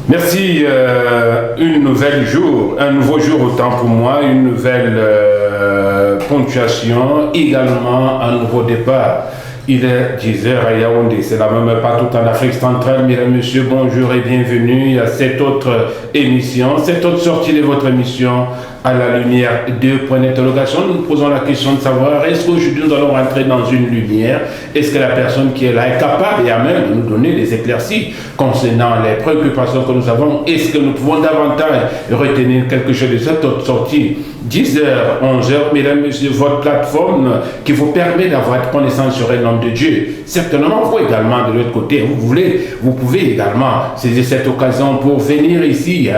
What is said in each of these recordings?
Merci, un nouveau jour autant pour moi, une nouvelle ponctuation, également un nouveau départ. Il est 10h à Yaoundé, c'est la même heure partout en Afrique centrale. Mesdames, Messieurs, bonjour et bienvenue à cette autre émission, cette autre sortie de votre émission à la lumière de points d'interrogation. Nous nous posons la question de savoir, est-ce qu'aujourd'hui nous allons rentrer dans une lumière? Est-ce que la personne qui est là est capable et à même de nous donner des éclaircies concernant les préoccupations que nous avons? Est-ce que nous pouvons davantage retenir quelque chose de cette autre sortie? 10h, 11h, mesdames, messieurs, votre plateforme qui vous permet d'avoir connaissance sur le nom de Dieu. Certainement, vous également, de l'autre côté, vous pouvez également saisir cette occasion pour venir ici,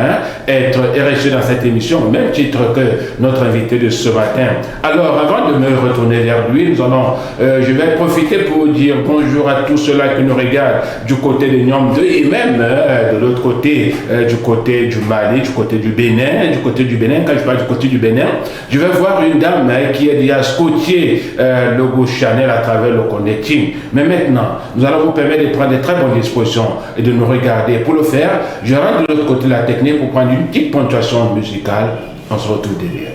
être reçu dans cette émission, au même titre que notre invité de ce matin. Alors, avant de me retourner vers lui, je vais profiter pour dire bonjour à tous ceux-là qui nous regardent du côté de Niom 2 et même de l'autre côté, du côté du Mali, du côté du Bénin, quand je parle du côté du Bénin, je vais voir une dame qui est déjà scotchée logo Chanel à travers le connecting. Mais maintenant, nous allons vous permettre de prendre de très bonnes dispositions et de nous regarder. Pour le faire, je rentre de l'autre côté de la technique pour prendre une petite ponctuation musicale. On se retrouve derrière.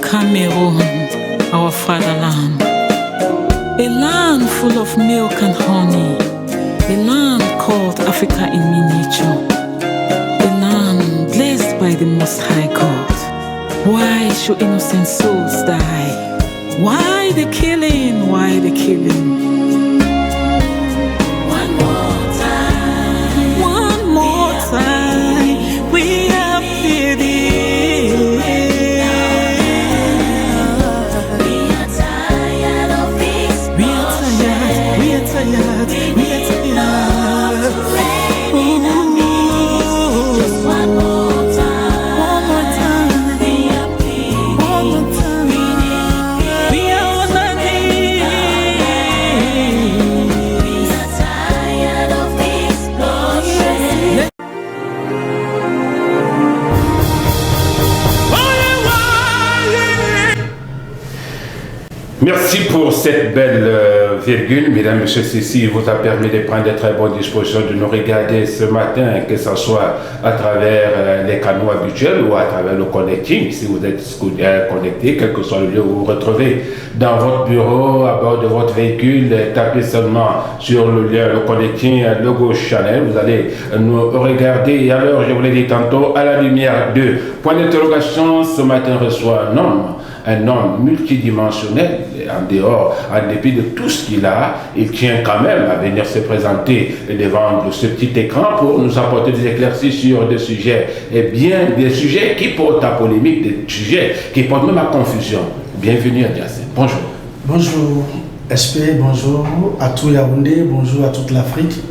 Cameroon, our fatherland, a land full of milk and honey, a land called Africa in miniature, a land blessed by the Most High God. Why should innocent souls die? Why the killing? Why the killing? One more time, we have pity. Merci pour cette belle virgule, mesdames, messieurs. Ceci vous a permis de prendre de très bonnes dispositions, de nous regarder ce matin, que ce soit à travers les canaux habituels ou à travers le connecting. Si vous êtes connecté, quel que soit le lieu où vous vous retrouvez, dans votre bureau, à bord de votre véhicule, tapez seulement sur le lien, le connecting, logo Chanel. Vous allez nous regarder. Et alors, je vous l'ai dit tantôt, à la lumière de point d'interrogation, ce matin reçoit un homme multidimensionnel, en dépit de tout ce qu'il a, il tient quand même à venir se présenter devant ce petit écran pour nous apporter des éclaircies sur des sujets, et bien des sujets qui portent à polémique, des sujets qui portent même à confusion. Bienvenue à Diassé. Bonjour. Bonjour SP, bonjour à tout Yaoundé, bonjour à toute l'Afrique,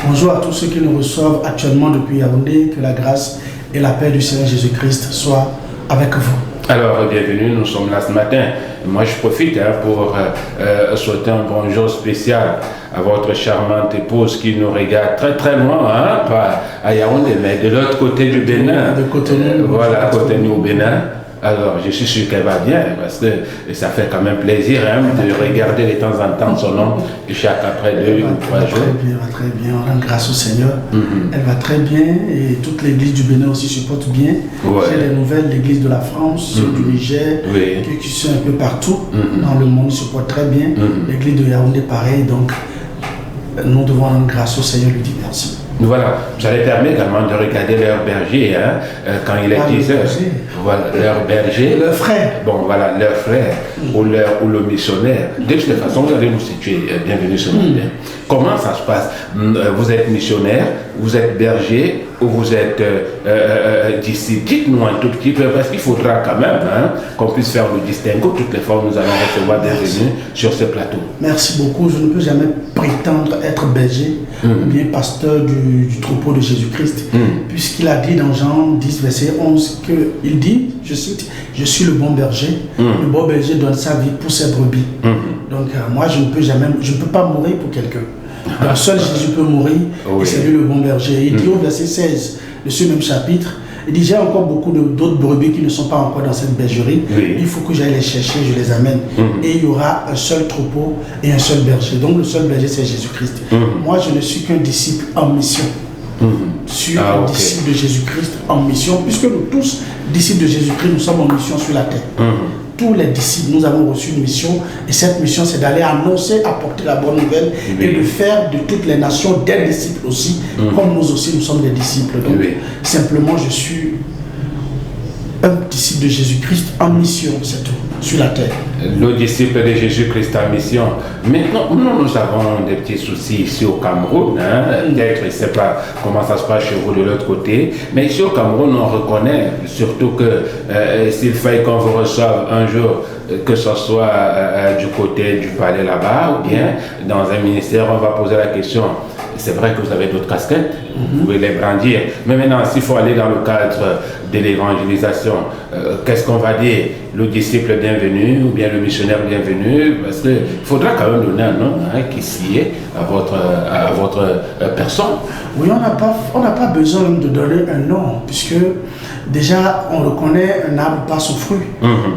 bonjour à tous ceux qui nous reçoivent actuellement depuis Yaoundé, que la grâce et la paix du Seigneur Jésus-Christ soient avec vous. Alors, bienvenue, nous sommes là ce matin. Moi, je profite pour souhaiter un bonjour spécial à votre charmante épouse qui nous regarde très très loin, hein, pas à Yaoundé, mais de l'autre côté du Bénin. De Cotonou. Voilà, à Cotonou au Bénin. Alors, je suis sûr qu'elle va bien, parce que ça fait quand même plaisir hein, de regarder de temps en temps son nom, chaque après 2 ou 3 jours. Elle va très bien, on rend grâce au Seigneur. Elle va très bien, et toute l'église du Bénin aussi se porte bien. Ouais. J'ai les nouvelles, l'église de la France, du Niger, qui sont un peu partout dans le monde, se portent très bien. L'église de Yaoundé, pareil, donc nous devons rendre grâce au Seigneur, lui dire merci. Voilà, ça les permet également de regarder leur berger hein, quand il est 10 heures. Voilà, leur berger. Leur frère. Bon, voilà, leur frère ou le missionnaire. De toute façon, vous allez nous situer. Bienvenue sur le bien. Comment ça se passe? Vous êtes missionnaire, vous êtes berger ou vous êtes disciple? Dites-nous un tout petit peu, parce qu'il faudra quand même hein, qu'on puisse faire le distinguo toutes les fois où nous allons recevoir des venus sur ce plateau. Merci beaucoup. Je ne peux jamais prétendre être berger ou bien pasteur du troupeau de Jésus-Christ, puisqu'il a dit dans Jean 10, verset 11, qu'il dit, je cite, « Je suis le bon berger, le bon berger donne sa vie pour ses brebis. » Donc moi, je ne peux pas mourir pour quelqu'un. Donc seul Jésus peut mourir, et c'est lui le bon berger. Il dit au verset 16 de ce même chapitre, il dit, j'ai encore beaucoup d'autres brebis qui ne sont pas encore dans cette bergerie. Il faut que j'aille les chercher, je les amène. Et il y aura un seul troupeau et un seul berger. Donc le seul berger, c'est Jésus-Christ. Moi, je ne suis qu'un disciple en mission. Disciple de Jésus-Christ en mission, puisque nous tous, disciples de Jésus-Christ, nous sommes en mission sur la terre. Tous les disciples, nous avons reçu une mission, et cette mission, c'est d'aller annoncer, apporter la bonne nouvelle et de faire de toutes les nations des disciples aussi, comme nous aussi, nous sommes des disciples. Donc, simplement, je suis un disciple de Jésus-Christ en mission, c'est tout, sur la terre. Le disciple de Jésus-Christ en mission. Maintenant, nous avons des petits soucis ici au Cameroun. Peut-être, je ne sais pas comment ça se passe chez vous de l'autre côté, mais ici au Cameroun, on reconnaît surtout que s'il fallait qu'on vous reçoive un jour, que ce soit du côté du palais là-bas ou bien dans un ministère, on va poser la question. C'est vrai que vous avez d'autres casquettes, vous pouvez les brandir. Mais maintenant, s'il faut aller dans le cadre de l'évangélisation, qu'est-ce qu'on va dire? Le disciple bienvenu ou bien le missionnaire bienvenu? Parce qu'il faudra quand même donner un nom qui s'y est à votre personne. Oui, on n'a pas besoin de donner un nom, puisque déjà, on reconnaît un arbre par son fruit.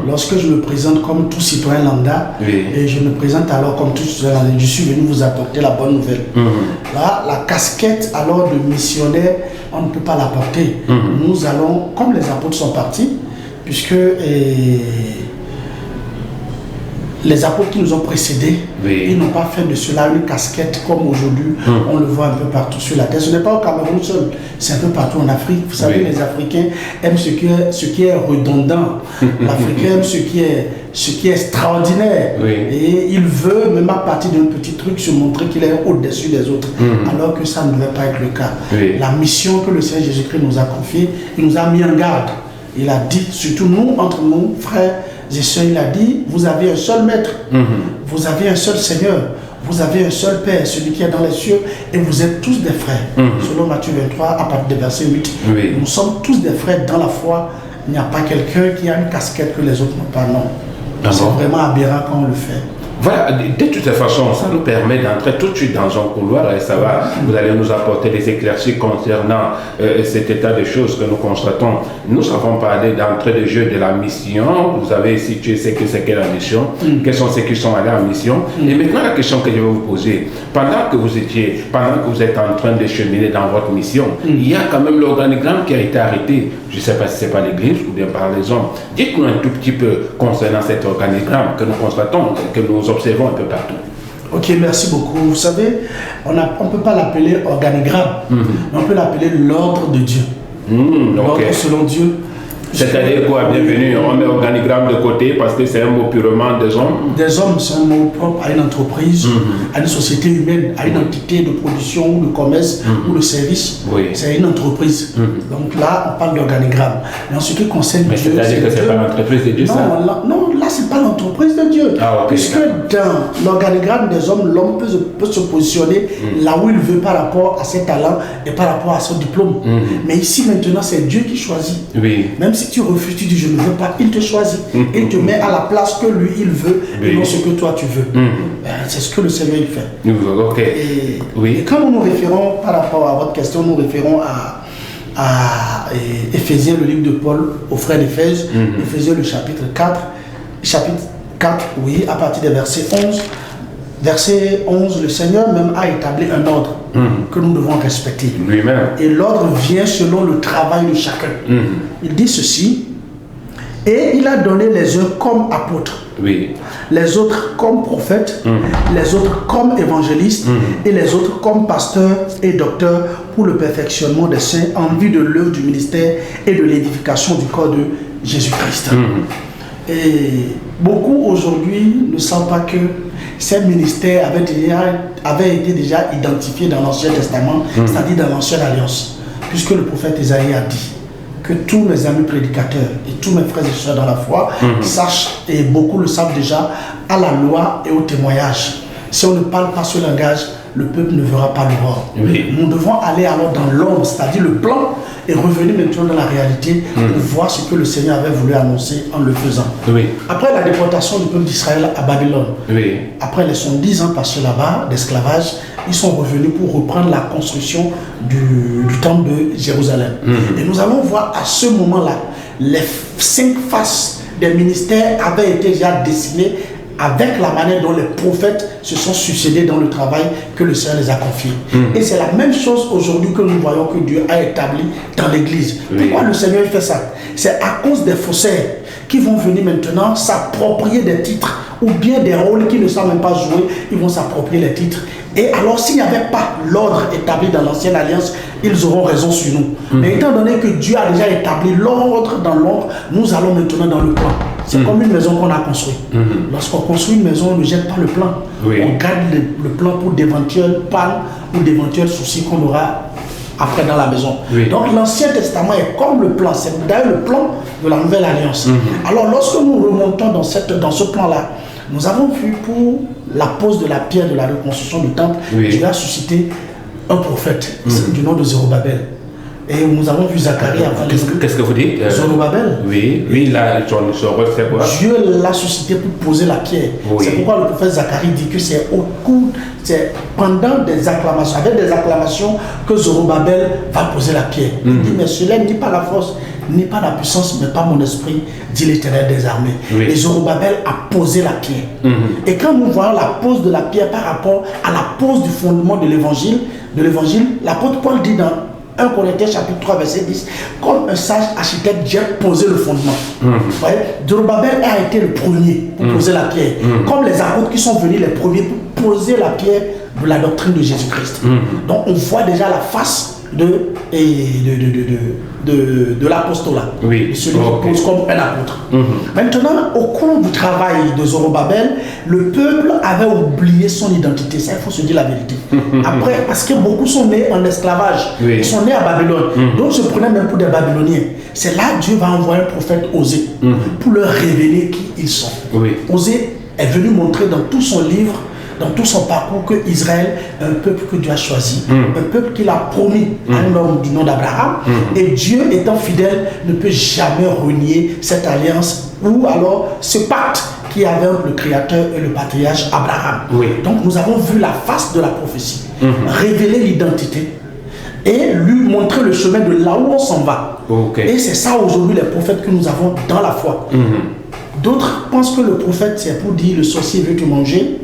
Lorsque je me présente comme tout citoyen lambda, et je me présente alors comme tout citoyen lambda, je suis venu vous apporter la bonne nouvelle. Là, la casquette alors de missionnaire, on ne peut pas la porter. Nous allons, comme les apôtres sont partis, puisque les apôtres qui nous ont précédés, ils n'ont pas fait de cela une casquette comme aujourd'hui, on le voit un peu partout sur la terre. Ce n'est pas au Cameroun seul, c'est un peu partout en Afrique. Vous savez, les Africains aiment ce qui est redondant. L'Africain aime ce qui est extraordinaire. Et il veut, même à partir d'un petit truc, se montrer qu'il est au-dessus des autres, alors que ça ne devait pas être le cas. La mission que le Seigneur Jésus-Christ nous a confiée, il nous a mis en garde. Il a dit, surtout nous, entre nous, frères et sœurs, il a dit, vous avez un seul maître, vous avez un seul Seigneur, vous avez un seul Père, celui qui est dans les cieux, et vous êtes tous des frères. Selon Matthieu 23, à partir du verset 8, nous sommes tous des frères dans la foi. Il n'y a pas quelqu'un qui a une casquette que les autres n'ont pas, non. C'est vraiment aberrant quand on le fait. Voilà, de toute façon, ça nous permet d'entrer tout de suite dans un couloir et ça va, vous allez nous apporter des éclaircies concernant cet état de choses que nous constatons. Nous avons parlé d'entrée de jeu de la mission, vous avez situé ce que c'est que la mission, quels sont ceux qui sont allés en mission. Et maintenant la question que je vais vous poser, pendant que vous êtes en train de cheminer dans votre mission, il y a quand même l'organigramme qui a été arrêté. Je ne sais pas si c'est par l'église ou bien par les hommes. Dites-nous un tout petit peu concernant cet organigramme que nous constatons, que nous observons un peu partout. Ok, merci beaucoup. Vous savez, on ne peut pas l'appeler organigramme, mais on peut l'appeler l'ordre de Dieu. L'ordre selon Dieu. C'est-à-dire quoi? Bienvenue, on met organigramme de côté parce que c'est un mot purement des hommes. Des hommes, c'est un mot propre à une entreprise, à une société humaine, à une entité de production ou de commerce ou de service. C'est une entreprise. Donc là, on parle d'organigramme. Mais en ce qui concerne Dieu, c'est-à-dire que ce n'est pas l'entreprise de Dieu, non, là, ce n'est pas l'entreprise de Dieu. Puisque dans l'organigramme des hommes, l'homme peut se positionner là où il veut par rapport à ses talents et par rapport à son diplôme. Mais ici, maintenant, c'est Dieu qui choisit. Même si si tu refuses, tu dis je ne veux pas, il te choisit. Il te met à la place que lui, il veut, et non ce que toi, tu veux. C'est ce que le Seigneur, il fait. Et quand nous nous référons, par rapport à votre question, nous référons à Éphésiens, le livre de Paul, aux frères d'Éphèse, Éphésiens, le chapitre 4, oui, à partir des versets 11. Verset 11, le Seigneur même a établi un ordre que nous devons respecter. Lui-même. Et l'ordre vient selon le travail de chacun. Il dit ceci, et il a donné les uns comme apôtres, les autres comme prophètes, les autres comme évangélistes, et les autres comme pasteurs et docteurs pour le perfectionnement des saints en vue de l'œuvre du ministère et de l'édification du corps de Jésus-Christ. Et beaucoup aujourd'hui ne savent pas que ces ministères avaient été déjà identifiés dans l'Ancien Testament, c'est-à-dire dans l'Ancienne Alliance, puisque le prophète Isaïe a dit que tous mes amis prédicateurs et tous mes frères et sœurs dans la foi sachent, et beaucoup le savent déjà, à la loi et au témoignage. Si on ne parle pas ce langage, le peuple ne verra pas l'aurore. Nous devons aller alors dans l'ombre, c'est-à-dire le plan, et revenir maintenant dans la réalité pour voir ce que le Seigneur avait voulu annoncer en le faisant. Après la déportation du peuple d'Israël à Babylone, après les 70 ans passés là-bas d'esclavage, ils sont revenus pour reprendre la construction du temple de Jérusalem. Et nous allons voir à ce moment-là, les 5 faces des ministères avaient été déjà dessinées avec la manière dont les prophètes se sont succédés dans le travail que le Seigneur les a confiés. Et c'est la même chose aujourd'hui que nous voyons que Dieu a établi dans l'Église. Pourquoi le Seigneur fait ça? C'est à cause des faussaires qui vont venir maintenant s'approprier des titres ou bien des rôles qu'ils ne savent même pas jouer, ils vont s'approprier les titres. Et alors s'il n'y avait pas l'ordre établi dans l'Ancienne Alliance, ils auront raison sur nous. Mais étant donné que Dieu a déjà établi l'ordre dans l'ombre, nous allons maintenant dans le plan. C'est comme une maison qu'on a construite. Lorsqu'on construit une maison, on ne jette pas le plan. On garde le plan pour d'éventuelles pannes ou d'éventuels soucis qu'on aura après dans la maison. Donc l'Ancien Testament est comme le plan. C'est d'ailleurs le plan de la Nouvelle Alliance. Alors lorsque nous remontons dans ce plan-là, nous avons vu pour la pose de la pierre de la reconstruction du temple, Dieu a suscité un prophète du nom de Zorobabel. Et nous avons vu Zacharie avant. Qu'est-ce que vous dites? Zorobabel. Oui, là, son rôle, c'est quoi? Dieu l'a suscité pour poser la pierre. C'est pourquoi le prophète Zacharie dit que c'est au cours, c'est pendant des acclamations, avec des acclamations, que Zorobabel va poser la pierre. Il dit, mais cela n'est pas la force, ni pas la puissance, mais pas mon esprit, dit l'Éternel des armées. Et Zorobabel a posé la pierre. Et quand nous voyons la pose de la pierre par rapport à la pose du fondement de l'évangile, l'apôtre Paul dit dans 1 Corinthiens chapitre 3 verset 10, comme un sage architecte vient poser le fondement. Zorobabel a été le premier pour poser la pierre, comme les apôtres qui sont venus les premiers pour poser la pierre de la doctrine de Jésus-Christ. Donc on voit déjà la face de l'apostolat, celui qui pose comme un apôtre. Maintenant, au cours du travail de Zorobabel, le peuple avait oublié son identité. Ça, il faut se dire la vérité. Après, parce que beaucoup sont nés en esclavage, ils sont nés à Babylone, donc se prenaient même pour des Babyloniens. C'est là que Dieu va envoyer un prophète Osée pour leur révéler qui ils sont. Osée est venu montrer dans tout son livre, dans tout son parcours, que Israël est un peuple que Dieu a choisi, un peuple qu'il a promis à un homme du nom d'Abraham, et Dieu étant fidèle ne peut jamais renier cette alliance ou alors ce pacte qu'il y avait entre le Créateur et le patriarche Abraham. Donc nous avons vu la face de la prophétie, révéler l'identité et lui montrer le chemin de là où on s'en va. Et c'est ça aujourd'hui les prophètes que nous avons dans la foi. D'autres pensent que le prophète, c'est pour dire le sorcier veut te manger,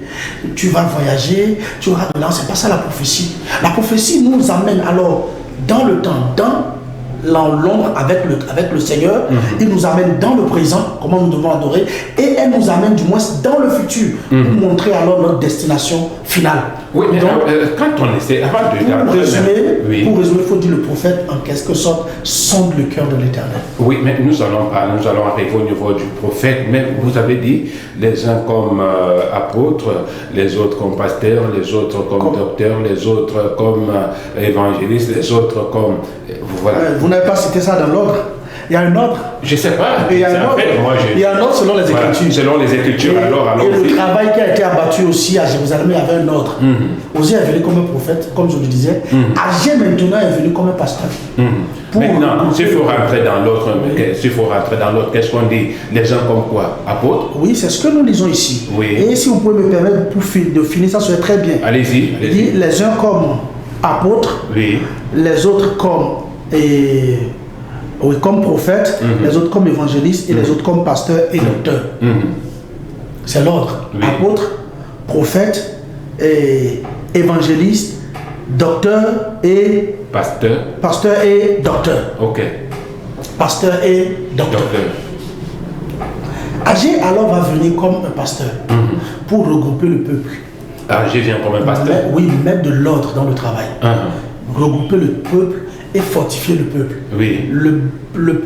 tu vas voyager, tu auras de l'argent. C'est pas ça la prophétie. La prophétie nous amène alors dans le temps, dans l'ombre avec le Seigneur. Il nous amène dans le présent, comment nous devons adorer, et elle nous amène du moins dans le futur pour montrer alors notre destination finale. Mais donc, quand on essaie, avant de pour résumer, il faut dire le prophète en quelque sorte sonde le cœur de l'Éternel. Mais nous allons arriver au niveau du prophète, mais vous avez dit les uns comme apôtres, les autres comme pasteurs, les autres comme docteurs, les autres comme évangélistes, les autres comme... Vous n'avez pas cité ça dans l'ordre. Il y a un ordre. Je ne sais pas. Il y a un ordre. Il y a un ordre selon les Écritures. Selon les Écritures, et le travail qui a été abattu aussi à Jérusalem, il y avait un ordre. Osée est venu comme un prophète, comme je le disais. Agé maintenant est venu comme un pasteur. Maintenant, s'il faut rentrer dans l'autre, qu'est-ce qu'on dit? Les uns comme quoi? Apôtres? Oui, c'est ce que nous lisons ici. Oui. Et si vous pouvez me permettre de finir, ça serait très bien. Allez-y. Il dit les uns comme apôtres, oui. Les autres comme prophètes, les autres comme évangélistes et les autres comme pasteurs et docteurs. C'est l'ordre. Oui. Apôtres, prophètes, évangélistes, docteurs et pasteur et docteur. Ok. Pasteur et docteur. Agé alors va venir comme un pasteur pour regrouper le peuple. Agé vient comme un pasteur. Oui, mettre de l'ordre dans le travail. Regrouper le peuple et fortifier le peuple. Oui.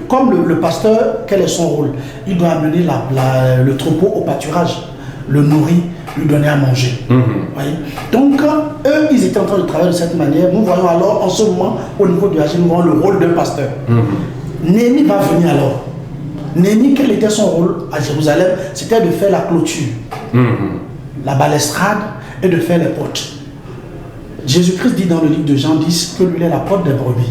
Comme le pasteur, quel est son rôle? Il doit amener le troupeau au pâturage, le nourrir, lui donner à manger. Donc, eux, ils étaient en train de travailler de cette manière. Nous voyons alors, en ce moment, au niveau du Agé, nous voyons le rôle d'un pasteur. Néhémie va venir alors. Néhémie, quel était son rôle à Jérusalem? C'était de faire la clôture, la balustrade et de faire les portes. Jésus-Christ dit dans le livre de Jean 10 que lui est la porte des brebis,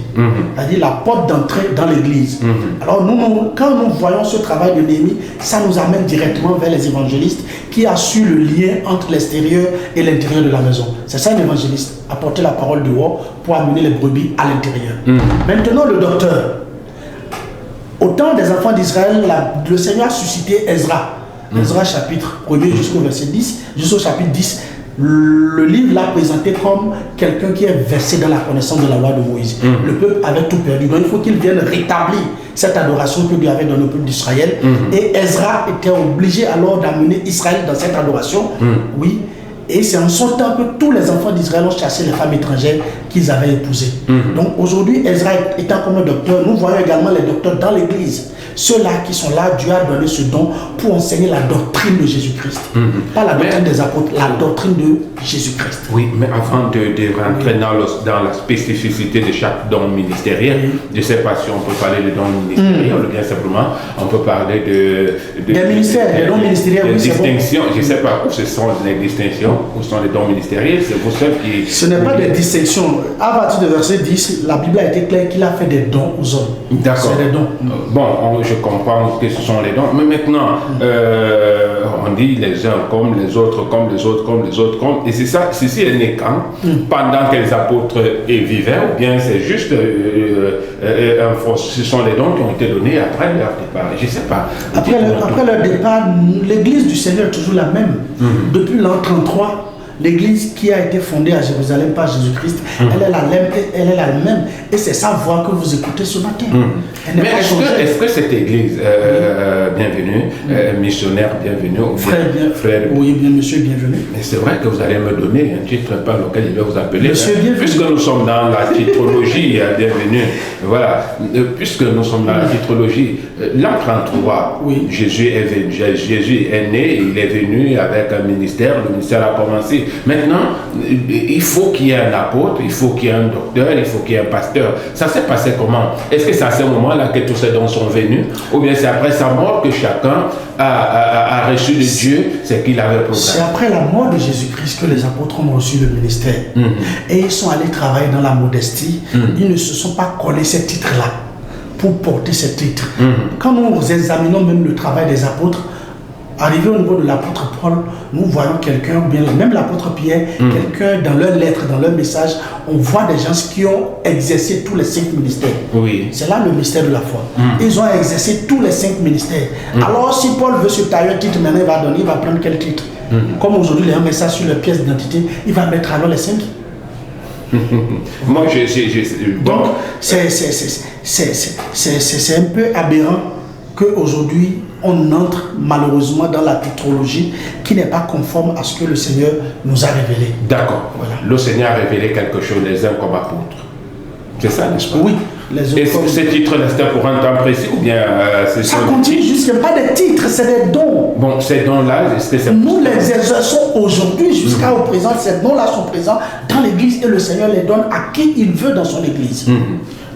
c'est-à-dire la porte d'entrée dans l'église. Alors quand nous voyons ce travail de Néhémie, ça nous amène directement vers les évangélistes qui assurent le lien entre l'extérieur et l'intérieur de la maison. C'est ça un évangéliste, apporter la parole dehors pour amener les brebis à l'intérieur. Maintenant le docteur. Au temps des enfants d'Israël, le Seigneur a suscité Ezra. Ezra chapitre 1er jusqu'au verset 10, jusqu'au chapitre 10. Le livre l'a présenté comme quelqu'un qui est versé dans la connaissance de la loi de Moïse. Le peuple avait tout perdu. Donc il faut qu'il vienne rétablir cette adoration que Dieu avait donnée au peuple d'Israël. Et Ezra était obligé alors d'amener Israël dans cette adoration. Oui. Et c'est en son temps que tous les enfants d'Israël ont chassé les femmes étrangères qu'ils avaient épousées. Donc aujourd'hui, Ezra étant comme un docteur, nous voyons également les docteurs dans l'église. Ceux-là qui sont là, Dieu a donné ce don pour enseigner la doctrine de Jésus-Christ. Pas la doctrine des apôtres, la doctrine de Jésus-Christ. Oui, mais avant de rentrer dans la spécificité de chaque don ministériel, je ne sais pas si on peut parler de don ministériel ou bien simplement on peut parler des ministères, des dons ministériels. Des distinctions, je ne sais pas où ce sont les distinctions, où sont les dons ministériels, c'est pour ça qui... Ce n'est pas des distinctions. À partir du verset 10, la Bible a été claire qu'il a fait des dons aux hommes. D'accord. C'est des dons. Je comprends que ce sont les dons, mais maintenant, on dit les uns comme les autres, comme les autres, comme les autres, comme... Et c'est ça, ceci est né quand? Pendant que les apôtres vivaient, ou bien c'est juste... ce sont les dons qui ont été donnés après leur départ? Je ne sais pas. Après leur départ, l'église du Seigneur est toujours la même. Depuis l'an 33, l'église qui a été fondée à Jérusalem par Jésus-Christ, elle est la même. Et c'est sa voix que vous écoutez ce matin. Mais est-ce que cette église, bienvenue, missionnaire, bienvenue, frère, oui, bien, monsieur, bienvenue. Mais c'est vrai que vous allez me donner un titre par lequel je vais vous appeler. Monsieur, bienvenue. Puisque nous sommes dans la titrologie, bienvenue. Voilà, puisque nous sommes dans la titrologie, l'an 33, oui. Jésus est né, il est venu avec un ministère, le ministère a commencé. Maintenant, il faut qu'il y ait un apôtre, il faut qu'il y ait un docteur, il faut qu'il y ait un pasteur. Ça s'est passé comment? Est-ce que c'est à ce moment-là que tous ces dons sont venus? Ou bien c'est après sa mort que chacun a reçu de Dieu ce qu'il avait programmé? C'est après la mort de Jésus-Christ que les apôtres ont reçu le ministère. Et ils sont allés travailler dans la modestie. Ils ne se sont pas collés ces titres-là pour porter ces titres. Quand nous examinons même le travail des apôtres, arrivé au niveau de l'apôtre Paul, nous voyons quelqu'un, bien même l'apôtre Pierre, quelqu'un dans leurs lettres, dans leur message, on voit des gens qui ont exercé tous les 5 ministères. Oui. C'est là le mystère de la foi. Ils ont exercé tous les 5 ministères. Alors si Paul veut se tailler un titre, maintenant il va prendre quel titre? Comme aujourd'hui les gens mettent ça sur leur pièce d'identité, il va mettre alors les 5. Moi, Donc c'est un peu aberrant qu'aujourd'hui on entre malheureusement dans la titrologie qui n'est pas conforme à ce que le Seigneur nous a révélé. D'accord. Voilà. Le Seigneur a révélé quelque chose, les uns comme apôtres. C'est ça, n'est-ce pas? Oui. Les et ces titres-là, c'était pour un temps précis ou bien ça continue jusqu'à pas des titres, c'est des dons. Bon, ces dons-là, nous les exerçons aujourd'hui jusqu'à au présent. Ces dons-là sont présents dans l'église et le Seigneur les donne à qui il veut dans son église.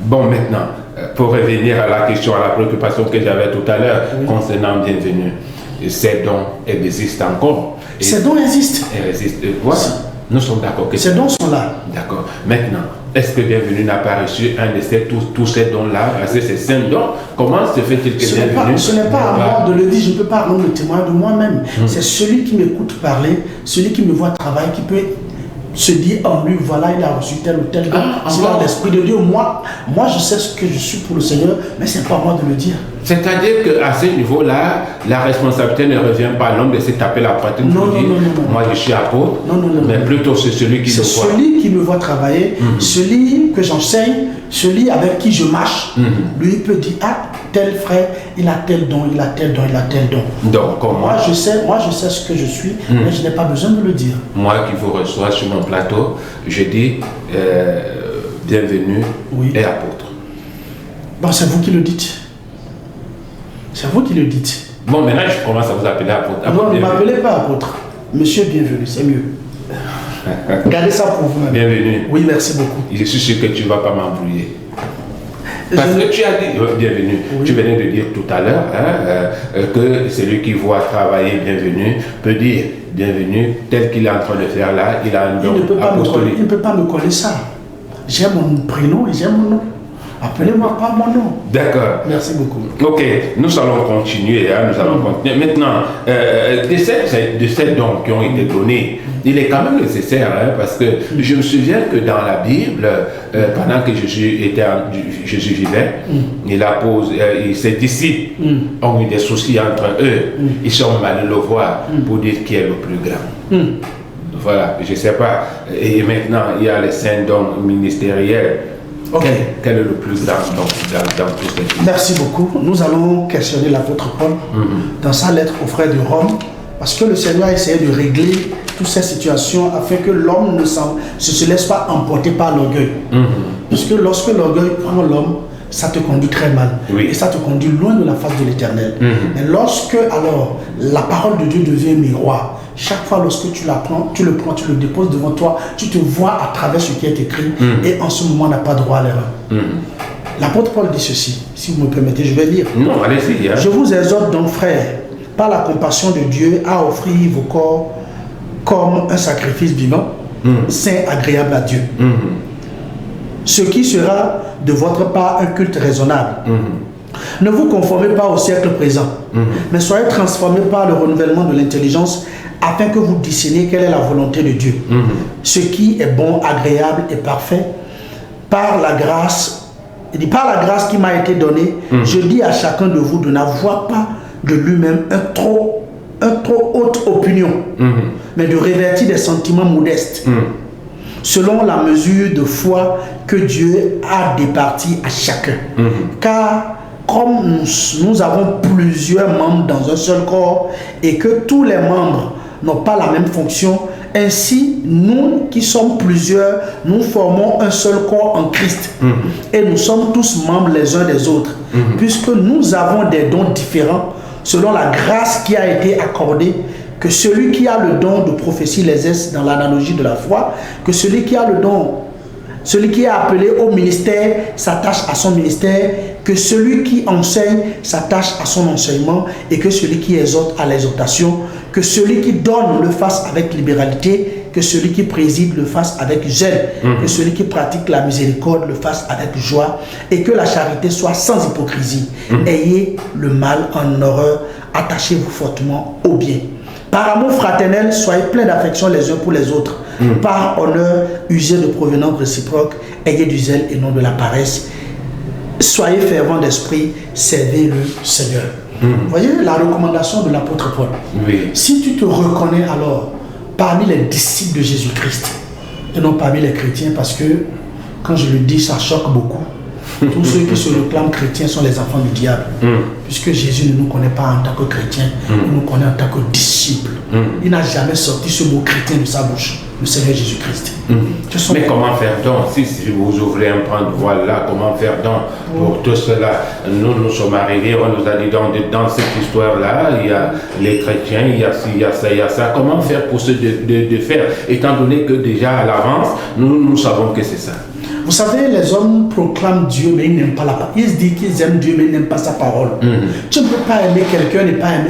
Bon, maintenant, pour revenir à la question, à la préoccupation que j'avais tout à l'heure concernant bienvenue, ces dons existent encore. Ces dons existent. Voilà. Nous sommes d'accord que ces dons sont là. D'accord. Maintenant, est-ce que Bienvenue n'a pas reçu un de tous ces dons-là, ces 5 dons? Comment se fait-il que Bienvenue... Ce n'est pas à moi de le dire, je ne peux pas rendre le témoin de moi-même. C'est celui qui m'écoute parler, celui qui me voit travailler, qui peut se dire en lui, voilà, il a reçu tel ou tel don. C'est dans l'Esprit de Dieu. Moi, je sais ce que je suis pour le Seigneur, mais ce n'est pas à moi de le dire. C'est-à-dire qu'à ce niveau-là, la responsabilité ne revient pas à l'homme de se taper la poitrine pour dire moi je suis apôtre, mais plutôt c'est celui qui me voit. C'est celui qui me voit travailler, celui que j'enseigne, celui avec qui je marche. Lui il peut dire ah, tel frère, il a tel don, il a tel don, il a tel don. Donc comment moi je sais ce que je suis, mais je n'ai pas besoin de le dire. Moi qui vous reçois sur mon plateau, je dis bienvenue et apôtre. Bon, c'est vous qui le dites. C'est vous qui le dites. Bon, maintenant je commence à vous appeler apôtre. Non, ne m'appelez pas apôtre. Monsieur bienvenue, c'est mieux. Gardez ça pour vous-même. Bienvenue. Oui, merci beaucoup. Je suis sûr que tu ne vas pas m'embrouiller. Parce que tu as dit, bienvenue, tu venais de dire tout à l'heure que celui qui voit travailler bienvenue peut dire bienvenue, tel qu'il est en train de faire là, il a un don apostolique. Il ne peut pas me coller ça. J'ai mon prénom et j'ai mon nom. Appelez-moi pas mon nom. D'accord. Merci beaucoup. Ok, nous allons continuer. Maintenant, de ces dons qui ont été donnés, il est quand même nécessaire, parce que je me souviens que dans la Bible, pendant que Jésus vivait, ses disciples ont eu des soucis entre eux. Ils sont allés le voir pour dire qui est le plus grand. Voilà, je ne sais pas. Et maintenant, il y a les 5 dons ministériels. Quel est le plus grand dans tous ces pays? Merci beaucoup. Nous allons questionner l'apôtre Paul dans sa lettre aux frères de Rome, parce que le Seigneur a essayé de régler toutes ces situations afin que l'homme ne se laisse pas emporter par l'orgueil. Puisque lorsque l'orgueil prend l'homme, ça te conduit très mal. Et ça te conduit loin de la face de l'Éternel. Mais lorsque alors la parole de Dieu devient miroir, chaque fois lorsque tu le prends, tu le déposes devant toi, tu te vois à travers ce qui est écrit et en ce moment on n'a pas droit à l'erreur. L'apôtre Paul dit ceci, si vous me permettez, je vais lire. Non, allez-y. Je vous exhorte donc, frères, par la compassion de Dieu, à offrir vos corps comme un sacrifice vivant, saint, agréable à Dieu. Ce qui sera de votre part un culte raisonnable. Ne vous conformez pas au siècle présent, mais soyez transformés par le renouvellement de l'intelligence afin que vous discerniez quelle est la volonté de Dieu. Ce qui est bon, agréable et parfait, par la grâce qui m'a été donnée, je dis à chacun de vous de n'avoir pas de lui-même un trop haute opinion, mais de revêtir des sentiments modestes, selon la mesure de foi que Dieu a départie à chacun. Car comme nous avons plusieurs membres dans un seul corps et que tous les membres n'ont pas la même fonction, ainsi nous qui sommes plusieurs, nous formons un seul corps en Christ. Et nous sommes tous membres les uns des autres, puisque nous avons des dons différents selon la grâce qui a été accordée, que celui qui a le don de prophétie l'exerce dans l'analogie de la foi, que celui qui a le don, celui qui est appelé au ministère s'attache à son ministère, que celui qui enseigne s'attache à son enseignement et que celui qui exhorte à l'exhortation, que celui qui donne le fasse avec libéralité, que celui qui préside le fasse avec zèle, que celui qui pratique la miséricorde le fasse avec joie et que la charité soit sans hypocrisie. Ayez le mal en horreur, attachez-vous fortement au bien. Par amour fraternel, soyez pleins d'affection les uns pour les autres. Par honneur, usez de provenance réciproque, ayez du zèle et non de la paresse. Soyez fervents d'esprit, servez le Seigneur. Vous voyez la recommandation de l'apôtre Paul. Si tu te reconnais alors parmi les disciples de Jésus-Christ et non parmi les chrétiens, parce que quand je le dis, ça choque beaucoup. Tous ceux qui se réclament chrétiens sont les enfants du diable. Puisque Jésus ne nous connaît pas en tant que chrétien, il nous connaît en tant que disciple. Il n'a jamais sorti ce mot chrétien de sa bouche. le Seigneur Jésus-Christ. Mais comment faire donc, si vous ouvrez un pan de voile là, comment faire donc pour tout cela? Nous sommes arrivés, on nous a dit dans cette histoire-là, il y a les chrétiens, il y a ci, il y a ça, il y a ça. Comment faire pour de faire, étant donné que déjà à l'avance, nous savons que c'est ça. Vous savez, les hommes proclament Dieu, mais ils n'aiment pas la parole. Ils se disent qu'ils aiment Dieu, mais ils n'aiment pas sa parole. Tu ne peux pas aimer quelqu'un, ne pas aimer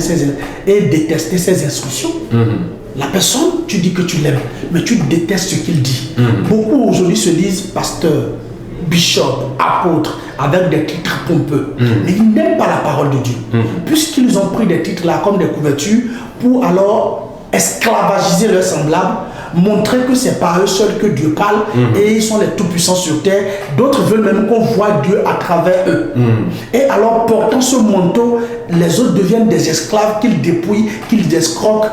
et détester ses instructions. La personne, tu dis que tu l'aimes, mais tu détestes ce qu'il dit. Beaucoup aujourd'hui se disent pasteur, bishop, apôtre, avec des titres pompeux. Mais ils n'aiment pas la parole de Dieu. Puisqu'ils ont pris des titres là comme des couvertures pour alors esclavagiser leurs semblables, montrer que c'est par eux seuls que Dieu parle et ils sont les tout-puissants sur terre. D'autres veulent même qu'on voit Dieu à travers eux. Et alors, portant ce manteau, les autres deviennent des esclaves qu'ils dépouillent, qu'ils escroquent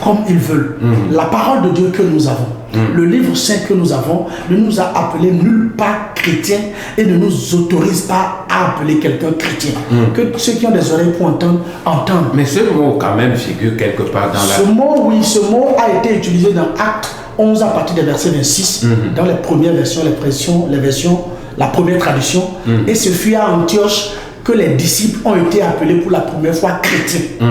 comme ils veulent. La parole de Dieu que nous avons, le livre saint que nous avons, ne nous a appelés nulle part chrétiens et ne nous autorise pas à appeler quelqu'un chrétien. Que ceux qui ont des oreilles pour entendre, entendent. Mais ce mot quand même figure quelque part dans ce mot, oui, ce mot a été utilisé dans Actes 11 à partir des versets 26, dans les premières versions, les versions, la première traduction. Et ce fut à Antioche que les disciples ont été appelés pour la première fois chrétiens.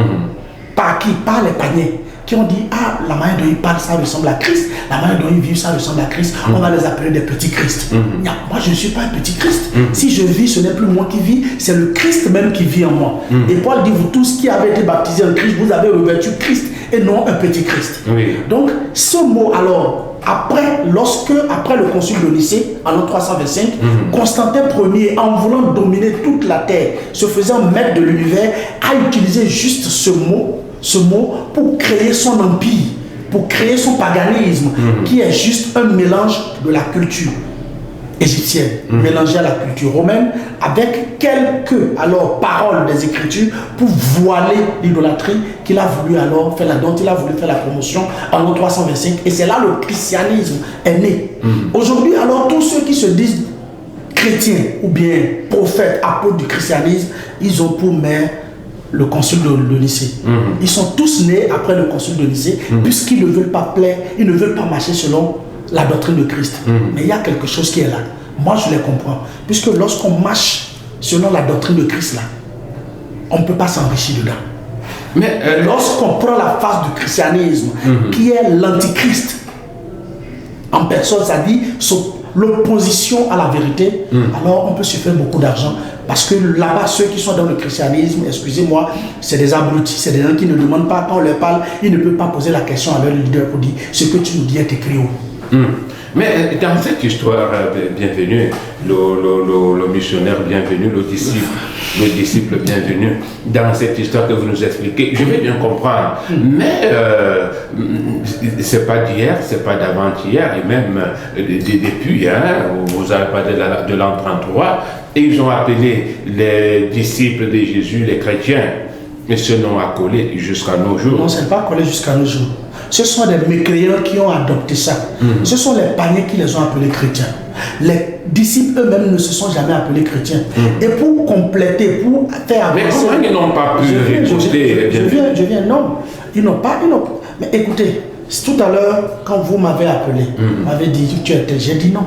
Par qui? Par les païens, qui ont dit, ah, la manière dont ils parlent, ça ressemble à Christ, la manière dont ils vivent, ça ressemble à Christ, on va les appeler des petits Christ. Moi, je ne suis pas un petit Christ. Si je vis, ce n'est plus moi qui vis, c'est le Christ même qui vit en moi. Et Paul dit, vous tous qui avez été baptisés en Christ, vous avez revêtu Christ et non un petit Christ. Donc, ce mot, alors, après le concile de Nicée, en l'an 325, Constantin Ier, en voulant dominer toute la terre, se faisant maître de l'univers, a utilisé juste ce mot pour créer son empire, pour créer son paganisme, qui est juste un mélange de la culture égyptienne, mélangée à la culture romaine, avec quelques paroles des Écritures pour voiler l'idolâtrie qu'il a voulu alors faire, dont il a voulu faire la promotion en l'an 325. Et c'est là le christianisme est né. Aujourd'hui, alors, tous ceux qui se disent chrétiens ou bien prophètes, apôtres du christianisme, ils ont pour mère le concile de Nicée. Ils sont tous nés après le concile de Nicée, puisqu'ils ne veulent pas plaire, ils ne veulent pas marcher selon la doctrine de Christ. Mais il y a quelque chose qui est là. Moi, je les comprends. Puisque lorsqu'on marche selon la doctrine de Christ, là, on ne peut pas s'enrichir dedans. Mais lorsqu'on prend la face du christianisme, qui est l'antichrist, en personne, ça dit l'opposition à la vérité, alors on peut se faire beaucoup d'argent. Parce que là-bas, ceux qui sont dans le christianisme, excusez-moi, c'est des abrutis, c'est des gens qui ne demandent pas, quand on leur parle, ils ne peuvent pas poser la question à leur leader pour dire ce que tu nous dis est écrit où. Mais dans cette histoire, bienvenue, le missionnaire bienvenu, le disciple bienvenu, dans cette histoire que vous nous expliquez, je vais bien comprendre, mais c'est pas d'hier, c'est pas d'avant-hier, et même depuis, vous avez parlé de l'an 33, et ils ont appelé les disciples de Jésus, les chrétiens, mais ce nom a collé jusqu'à nos jours. Non, ce n'est pas collé jusqu'à nos jours. Ce sont des mécréants qui ont adopté ça. Ce sont les païens qui les ont appelés chrétiens. Les disciples eux-mêmes ne se sont jamais appelés chrétiens. Et pour compléter, pour faire avancer... Mais comment ils n'ont pas pu récolter? Je viens, non. Ils n'ont pas... Mais écoutez, tout à l'heure, quand vous m'avez appelé, vous m'avez dit, tu es tel, j'ai dit non.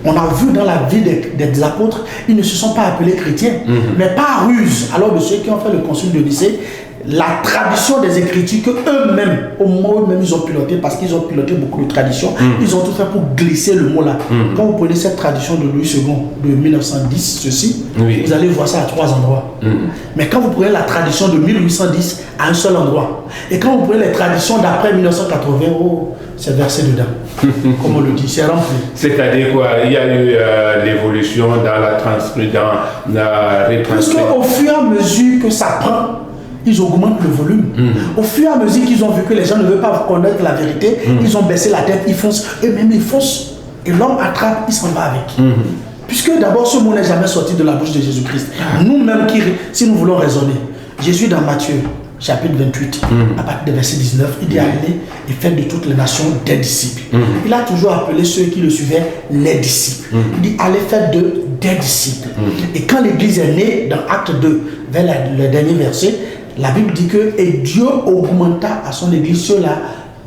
On a vu dans la vie des apôtres, ils ne se sont pas appelés chrétiens, mais par ruse. Alors de ceux qui ont fait le concile de Nicée, la tradition des Écritures que eux-mêmes, au moment où eux-mêmes ils ont piloté, parce qu'ils ont piloté beaucoup de traditions, ils ont tout fait pour glisser le mot là. Quand vous prenez cette tradition de Louis II de 1910, ceci, vous allez voir ça à 3 endroits. Mais quand vous prenez la tradition de 1810 à un seul endroit, et quand vous prenez les traditions d'après 1980, c'est versé dedans. Comme on le dit, c'est rempli. C'est-à-dire quoi? Il y a eu l'évolution dans la rétranscription. Parce qu'au fur et à mesure que ça prend, ils augmentent le volume. Au fur et à mesure qu'ils ont vu que les gens ne veulent pas connaître la vérité, ils ont baissé la tête, ils foncent, eux-mêmes ils foncent. Et l'homme attrape, il s'en va avec. Puisque d'abord, ce mot n'est jamais sorti de la bouche de Jésus-Christ. Nous-mêmes, si nous voulons raisonner, Jésus dans Matthieu, chapitre 28, à partir du verset 19, il dit allez et faites de toutes les nations des disciples. Il a toujours appelé ceux qui le suivaient les disciples. Il dit allez faites des disciples. Et quand l'église est née, dans Acte 2, vers le dernier verset, la Bible dit que et Dieu augmenta à son église ceux-là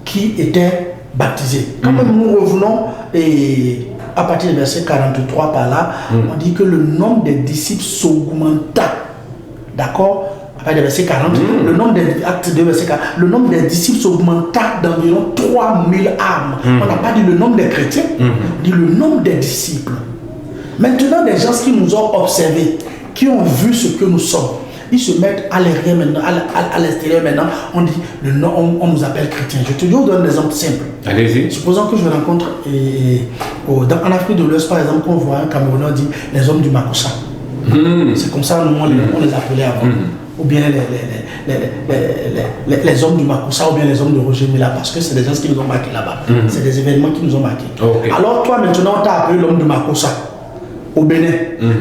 qui étaient baptisés. Quand même nous revenons et à partir du verset 43 par là, on dit que le nombre des disciples s'augmenta. D'accord? À partir du verset 40, le nombre des actes de verset 40, le nombre des disciples s'augmenta d'environ 3000 âmes. On n'a pas dit le nombre des chrétiens, on dit le nombre des disciples. Maintenant, des gens qui nous ont observés, qui ont vu ce que nous sommes, ils se mettent à l'arrière maintenant, à l'extérieur maintenant, on dit, on nous appelle chrétiens. Je te donne un exemple simple. Allez-y. Supposons que je rencontre, en Afrique de l'Ouest par exemple, quand on voit un Camerounais, on dit les hommes du Makossa. C'est comme ça, nous, on les appelait avant. Ou bien les hommes du Makossa, ou bien les hommes de Roger Mila, parce que c'est des gens qui nous ont marqués là-bas. C'est des événements qui nous ont marqués. Okay. Alors toi maintenant, on t'a appelé l'homme du Makossa. Au Bénin,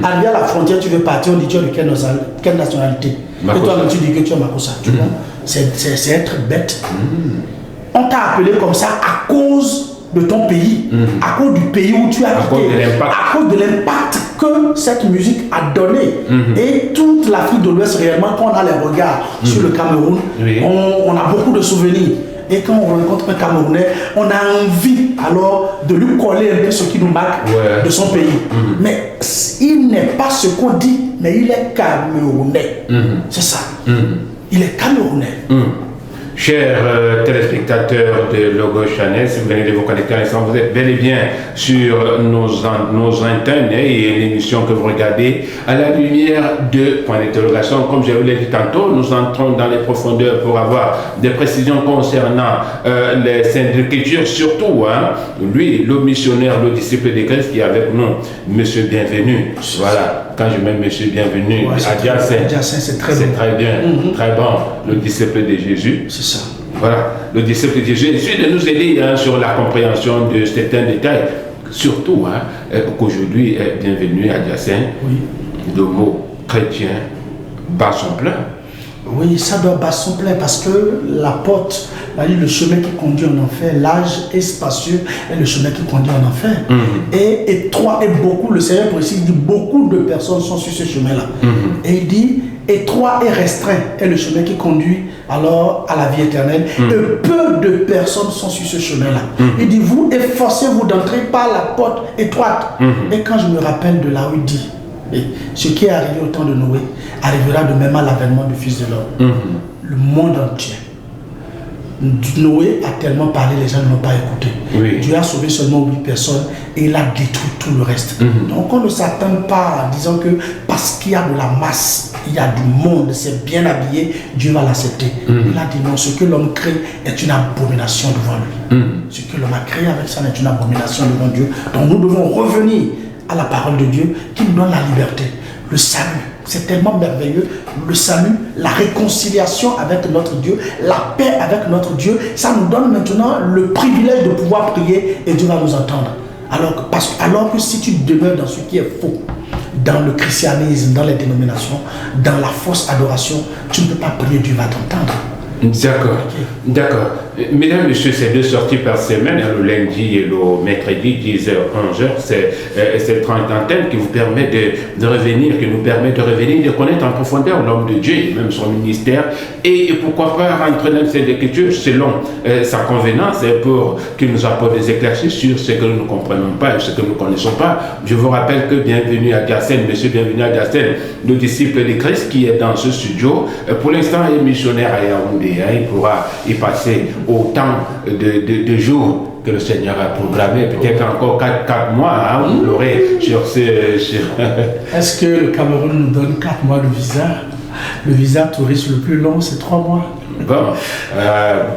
arrivé à la frontière, tu veux partir, on dit tu es de quelle nationalité? Makossa. Et toi, tu dis que tu es Makossa. Tu vois, c'est être bête. On t'a appelé comme ça à cause de ton pays, à cause du pays où tu as habité, à cause de l'impact que cette musique a donné. Et toute l'Afrique de l'Ouest, réellement, quand on a les regards sur le Cameroun, on a beaucoup de souvenirs. Et quand on rencontre un Camerounais, on a envie alors de lui coller un peu ce qui nous marque de son pays. Mais il n'est pas ce qu'on dit, mais il est Camerounais. C'est ça. Il est Camerounais. Chers téléspectateurs de Logo Channel, si vous venez de vous connecter à l'instant, vous êtes bel et bien sur nos antennes et l'émission que vous regardez à la lumière de point d'interrogation. Comme je vous l'ai dit tantôt, nous entrons dans les profondeurs pour avoir des précisions concernant les Saintes Écritures, surtout lui, le missionnaire, le disciple de Christ qui est avec nous, Monsieur Bienvenu. Voilà. Quand je mets Monsieur Bienvenu, Adjacent, c'est très bien, très bon, le disciple de Jésus. C'est ça. Voilà, le disciple de Jésus essaie de nous aider sur la compréhension de certains détails. Surtout qu'aujourd'hui, Bienvenu Adjacent, le mot chrétien bat son plein. Oui, ça doit battre son plein parce que la porte, le chemin qui conduit en enfer, l'âge est spacieux et le chemin qui conduit en enfer. Et étroit et beaucoup, le Seigneur précise, dit beaucoup de personnes sont sur ce chemin-là. Et il dit, étroit et restreint est le chemin qui conduit alors à la vie éternelle. Et peu de personnes sont sur ce chemin-là. Il dit, vous efforcez-vous d'entrer par la porte étroite. Et quand je me rappelle de là où il dit, et ce qui est arrivé au temps de Noé arrivera de même à l'avènement du Fils de l'homme. Le monde entier. Noé a tellement parlé, les gens ne l'ont pas écouté. Dieu a sauvé seulement 8 personnes et il a détruit tout le reste. Donc on ne s'attend pas en disant que parce qu'il y a de la masse, il y a du monde, c'est bien habillé, Dieu va l'accepter. Il a dit non, ce que l'homme crée est une abomination devant lui. Ce que l'homme a créé avec ça est une abomination devant Dieu. Donc nous devons revenir à la parole de Dieu qui nous donne la liberté, le salut. C'est tellement merveilleux, le salut, la réconciliation avec notre Dieu, la paix avec notre Dieu. Ça nous donne maintenant le privilège de pouvoir prier et Dieu va nous entendre. Alors que si tu demeures dans ce qui est faux, dans le christianisme, dans les dénominations, dans la fausse adoration, tu ne peux pas prier, Dieu va t'entendre. D'accord, d'accord. Mesdames, messieurs, c'est 2 sorties par semaine, le lundi et le mercredi, 10h, 11h. C'est le 30 d'antenne qui vous permet de revenir, qui nous permet de revenir, de connaître en profondeur l'homme de Dieu, même son ministère, et pourquoi pas rentrer dans cette écriture selon sa convenance, pour qu'il nous apporte des éclaircies sur ce que nous ne comprenons pas et ce que nous ne connaissons pas. Je vous rappelle que Bienvenu Adjacent, monsieur Bienvenu Adjacent, le disciple de Christ qui est dans ce studio, pour l'instant est missionnaire à Yaoundé. Il pourra y passer autant de jours que le Seigneur a programmé, peut-être encore 4 mois, vous l'aurez sur ce... Est-ce que le Cameroun nous donne 4 mois de visa? Le visa touriste le plus long, c'est 3 mois. Bon,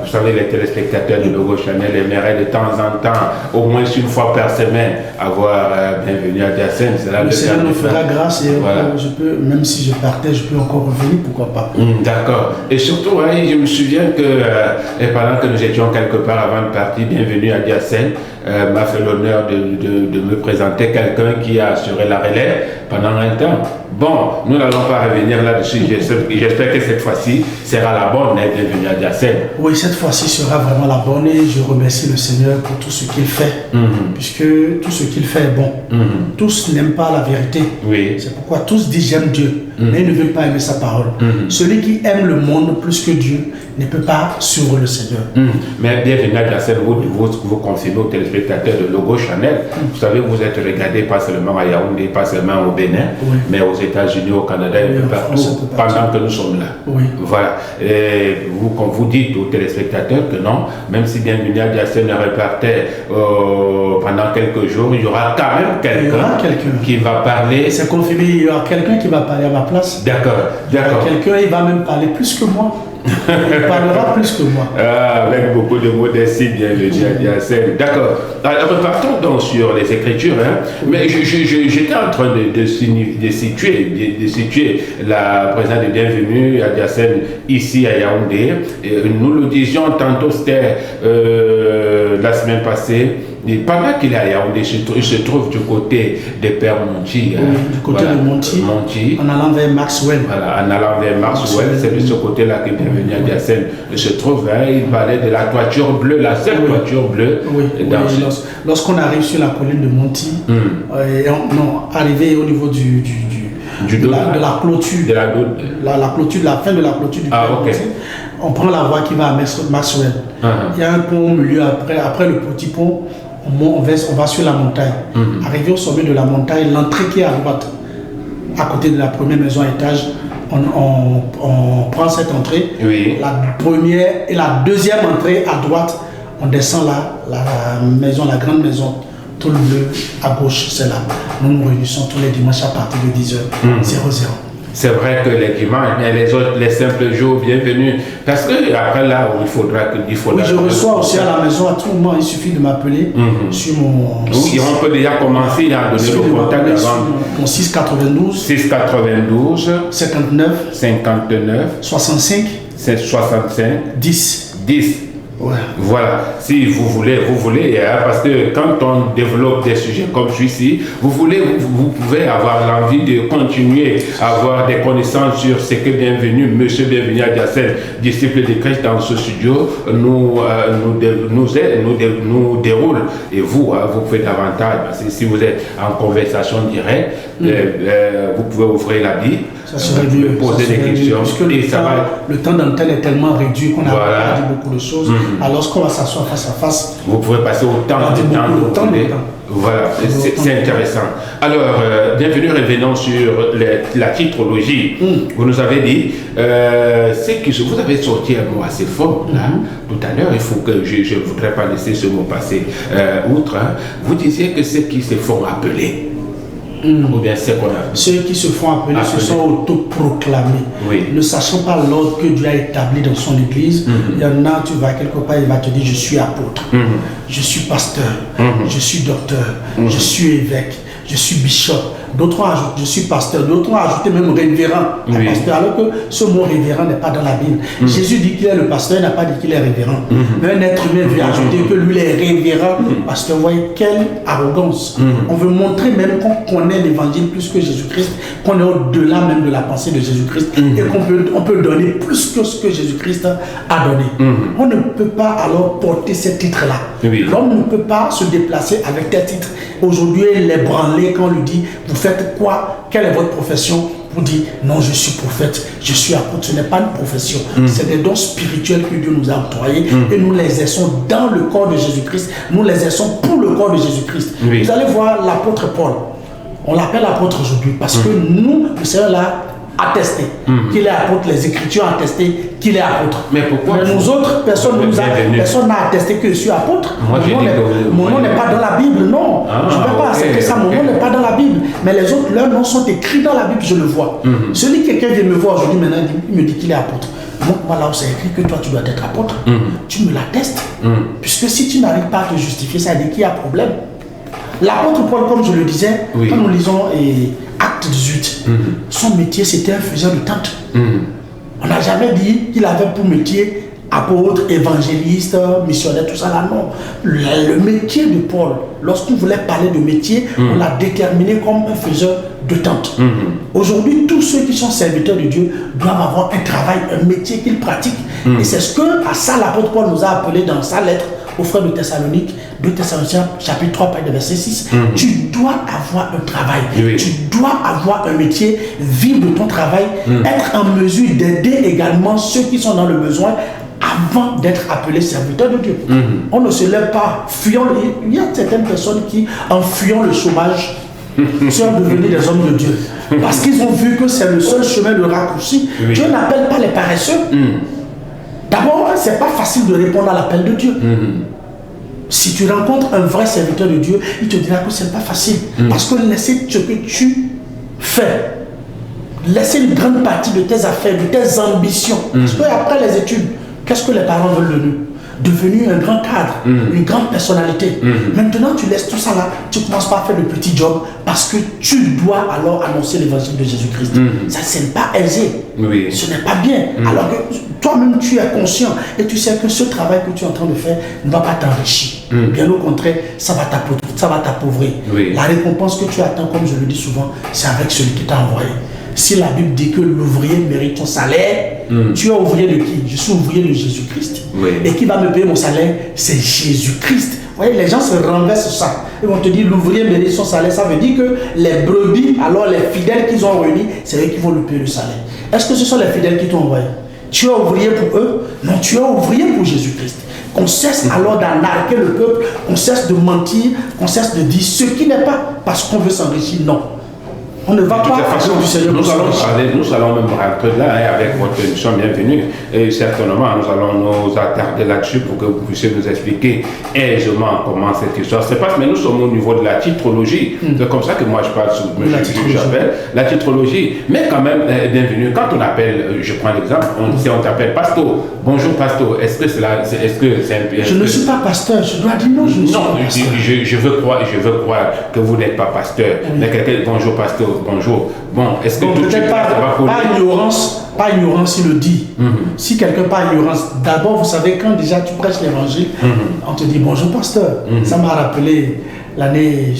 vous savez, les téléspectateurs de Logo Channel aimeraient de temps en temps, au moins une fois par semaine, avoir Bienvenu Adjacent. Le Seigneur nous fera grâce et voilà. Je peux, même si je partais, je peux encore revenir, pourquoi pas. D'accord. Et surtout, je me souviens que pendant que nous étions quelque part avant de partir, Bienvenu Adjacent m'a fait l'honneur de me présenter quelqu'un qui a assuré la relève pendant un temps. Bon, nous n'allons pas revenir là-dessus. J'espère que cette fois-ci sera la bonne, Bienvenu Adjacent. Oui, cette fois-ci sera vraiment la bonne et je remercie le Seigneur pour tout ce qu'il fait. Puisque tout ce qu'il fait est bon. Tous n'aiment pas la vérité. Oui. C'est pourquoi tous disent j'aime Dieu. mais ils ne veulent pas aimer sa parole. Celui qui aime le monde plus que Dieu ne peut pas suivre le Seigneur. Mais bienvenue à Jacel, vous confirmez aux téléspectateurs de Logo Channel. Vous savez, vous êtes regardé pas seulement à Yaoundé, pas seulement au Bénin, mais aux États-Unis, au Canada, et partout, pendant que nous sommes là. Voilà. Et comme vous dites aux téléspectateurs que non, même si bienvenue à Jacel ne repartait pendant quelques jours, il y aura quand même quelqu'un qui va parler. C'est confirmé, il y aura quelqu'un qui va parler à ma place. D'accord. Quelqu'un, il va même parler plus que moi. Il parlera plus que moi. Avec beaucoup de modestie, bienvenue à Jacel. D'accord. Alors, repartons donc sur les Écritures. Mais j'étais en train de situer la présence de bienvenue à Jacel ici à Yaoundé. Nous le disions tantôt, c'était la semaine passée. Et pendant qu'il est à Yaoundé, il se trouve du côté des Pères Monti. Du côté de Monti, en allant vers Maxwell. Voilà, en allant vers Maxwell, c'est de ce côté-là que bienvenue à Jacel se trouve. Il parlait de la toiture bleue, la seule toiture bleue. Lorsqu'on arrive sur la colline de Monti, arrivé au niveau de la clôture, la clôture, la fin de la clôture du Monti, on prend la voie qui va à Maxwell. Il y a un pont au milieu, après le petit pont, on va sur la montagne. Arrivé au sommet de la montagne, l'entrée qui est à droite, à côté de la première maison à étage, on prend cette entrée. La première et la deuxième entrée à droite, on descend la grande maison, tout le bleu à gauche, c'est là. Nous nous réunissons tous les dimanches à partir de 10h00. C'est vrai que les dimanches, mais les simples jours, bienvenue. Parce que après là, il faudra. Oui, je reçois aussi à la maison à tout moment. Il suffit de m'appeler sur mon. Oui, on peut déjà commencer à donner le contact avant. Mon 692. 59. 65. 10. Voilà, si vous voulez, parce que quand on développe des sujets comme celui-ci, vous pouvez avoir l'envie de continuer à avoir des connaissances sur ce que Monsieur Bienvenu à Jacel, disciple de Christ dans ce studio, nous déroule. Et vous pouvez davantage, parce que si vous êtes en conversation directe, vous pouvez ouvrir la Bible. Ça serait mieux. Poser des questions. Puisque le temps d'antenne est tellement réduit qu'on a dit beaucoup de choses. Alors, lorsqu'on va s'asseoir face à face, vous pouvez passer autant de temps. Voilà, c'est intéressant. Alors, bienvenue, revenons sur la titrologie. Vous nous avez dit, vous avez sorti un mot assez fort là, tout à l'heure. Il faut que je ne voudrais pas laisser ce mot passer outre. Vous disiez que ceux qui se font appeler. Ou bien ceux qui se font appeler se sont autoproclamés, ne sachant pas l'ordre que Dieu a établi dans son église. Il y en a, tu vas quelque part, il va te dire je suis apôtre, je suis pasteur, je suis docteur, je suis évêque, je suis bishop. D'autres ont ajouté je suis pasteur, d'autres ont ajouté même révérend à pasteur, alors que ce mot révérend n'est pas dans la Bible. Jésus dit qu'il est le pasteur, il n'a pas dit qu'il est révérend. Mais un être humain veut ajouter que lui il est révérend, parce que vous voyez quelle arrogance. On veut montrer même qu'on connaît l'évangile plus que Jésus-Christ, qu'on est au-delà même de la pensée de Jésus-Christ, et qu'on peut donner plus que ce que Jésus-Christ a donné. On ne peut pas alors porter ces titres-là. L'homme ne peut pas se déplacer avec tel titre. Aujourd'hui, il est branlé quand on lui dit vous faites quoi? Quelle est votre profession? Vous dites non, je suis prophète, je suis apôtre. Ce n'est pas une profession, c'est des dons spirituels que Dieu nous a octroyés et nous les exerçons dans le corps de Jésus-Christ. Nous les exerçons pour le corps de Jésus-Christ. Vous allez voir l'apôtre Paul. On l'appelle apôtre aujourd'hui parce que nous, le Seigneur l'a attesté qu'il est apôtre, les Écritures ont attesté qu'il est apôtre. Mais pourquoi nous autres, personne n'a attesté que je suis apôtre. Mon nom n'est pas dans la Bible, non. Je ne peux pas accepter ça, mon nom n'est pas dans la Bible. Mais les autres, leurs noms sont écrits dans la Bible, je le vois. Celui quelqu'un vient me voir aujourd'hui, maintenant, il me dit qu'il est apôtre. Moi, là où c'est écrit que toi, tu dois être apôtre, tu me l'attestes. Puisque si tu n'arrives pas à te justifier, ça veut dire qu'il y a problème. L'apôtre Paul, comme je le disais, quand nous lisons Acte 18, son métier c'était un faiseur de tentes. On n'a jamais dit qu'il avait pour métier apôtre, évangéliste, missionnaire, tout ça là, non. Le métier de Paul, lorsqu'on voulait parler de métier, on l'a déterminé comme un faiseur de tentes. Aujourd'hui, tous ceux qui sont serviteurs de Dieu doivent avoir un travail, un métier qu'ils pratiquent. Et c'est ce que à ça l'apôtre Paul nous a appelé dans sa lettre aux frères de Thessalonique, 2 Thessaloniciens, chapitre 3, verset 6. Tu dois avoir un travail. Oui. Tu dois avoir un métier, vivre de ton travail, être en mesure d'aider également ceux qui sont dans le besoin avant d'être appelés serviteurs de Dieu. On ne se lève pas fuyant. Il y a certaines personnes qui, en fuyant le chômage, sont devenus des hommes de Dieu. Parce qu'ils ont vu que c'est le seul chemin de raccourci. Oui. Dieu n'appelle pas les paresseux. D'abord, ce n'est pas facile de répondre à l'appel de Dieu. Si tu rencontres un vrai serviteur de Dieu, il te dira que ce n'est pas facile. Parce que laisser ce que tu fais, laisser une grande partie de tes affaires, de tes ambitions. Parce qu'après les études, qu'est-ce que les parents veulent de nous? Devenu un grand cadre, une grande personnalité. Maintenant, tu laisses tout ça là, tu ne commences pas à faire le petit job parce que tu dois alors annoncer l'évangile de Jésus-Christ. Ça, ce n'est pas aisé. Oui. Ce n'est pas bien. Alors que toi-même, tu es conscient et tu sais que ce travail que tu es en train de faire ne va pas t'enrichir. Bien au contraire, ça va t'appauvrir. Oui. La récompense que tu attends, comme je le dis souvent, c'est avec celui qui t'a envoyé. Si la Bible dit que l'ouvrier mérite son salaire, tu es ouvrier de qui? Je suis ouvrier de Jésus-Christ. Oui. Et qui va me payer mon salaire? C'est Jésus-Christ. Vous voyez, les gens se renversent ça. Ils vont te dire l'ouvrier mérite son salaire. Ça veut dire que les brebis, alors les fidèles qu'ils ont réunis, c'est eux qui vont lui payer le salaire. Est-ce que ce sont les fidèles qui t'ont envoyé? Tu es ouvrier pour eux? Non, tu es ouvrier pour Jésus-Christ. Qu'on cesse alors d'arnaquer le peuple, qu'on cesse de mentir, qu'on cesse de dire ce qui n'est pas parce qu'on veut s'enrichir. Non. On ne va pas du Seigneur. Nous allons même rentrer là avec votre émission bienvenue. Et certainement, nous allons nous attarder là-dessus pour que vous puissiez nous expliquer aisément comment cette histoire se passe. Mais nous sommes au niveau de la titrologie. C'est comme ça que moi je parle sur j'appelle la titrologie. Mais quand même, bienvenue. Quand on appelle, je prends l'exemple, on t'appelle Pasto. Bonjour Pasto. Est-ce que c'est un... Je ne suis pas pasteur. Je dois dire non, je ne suis pas pasteur. Je veux croire que vous n'êtes pas pasteur. Mais quelqu'un, bonjour Pasteur. Bonjour. Bon, est-ce que donc, peut-être pas ignorance, il le dit. Si quelqu'un pas ignorance, d'abord, vous savez, quand déjà tu prêches l'évangile, on te dit bonjour pasteur. Ça m'a rappelé l'année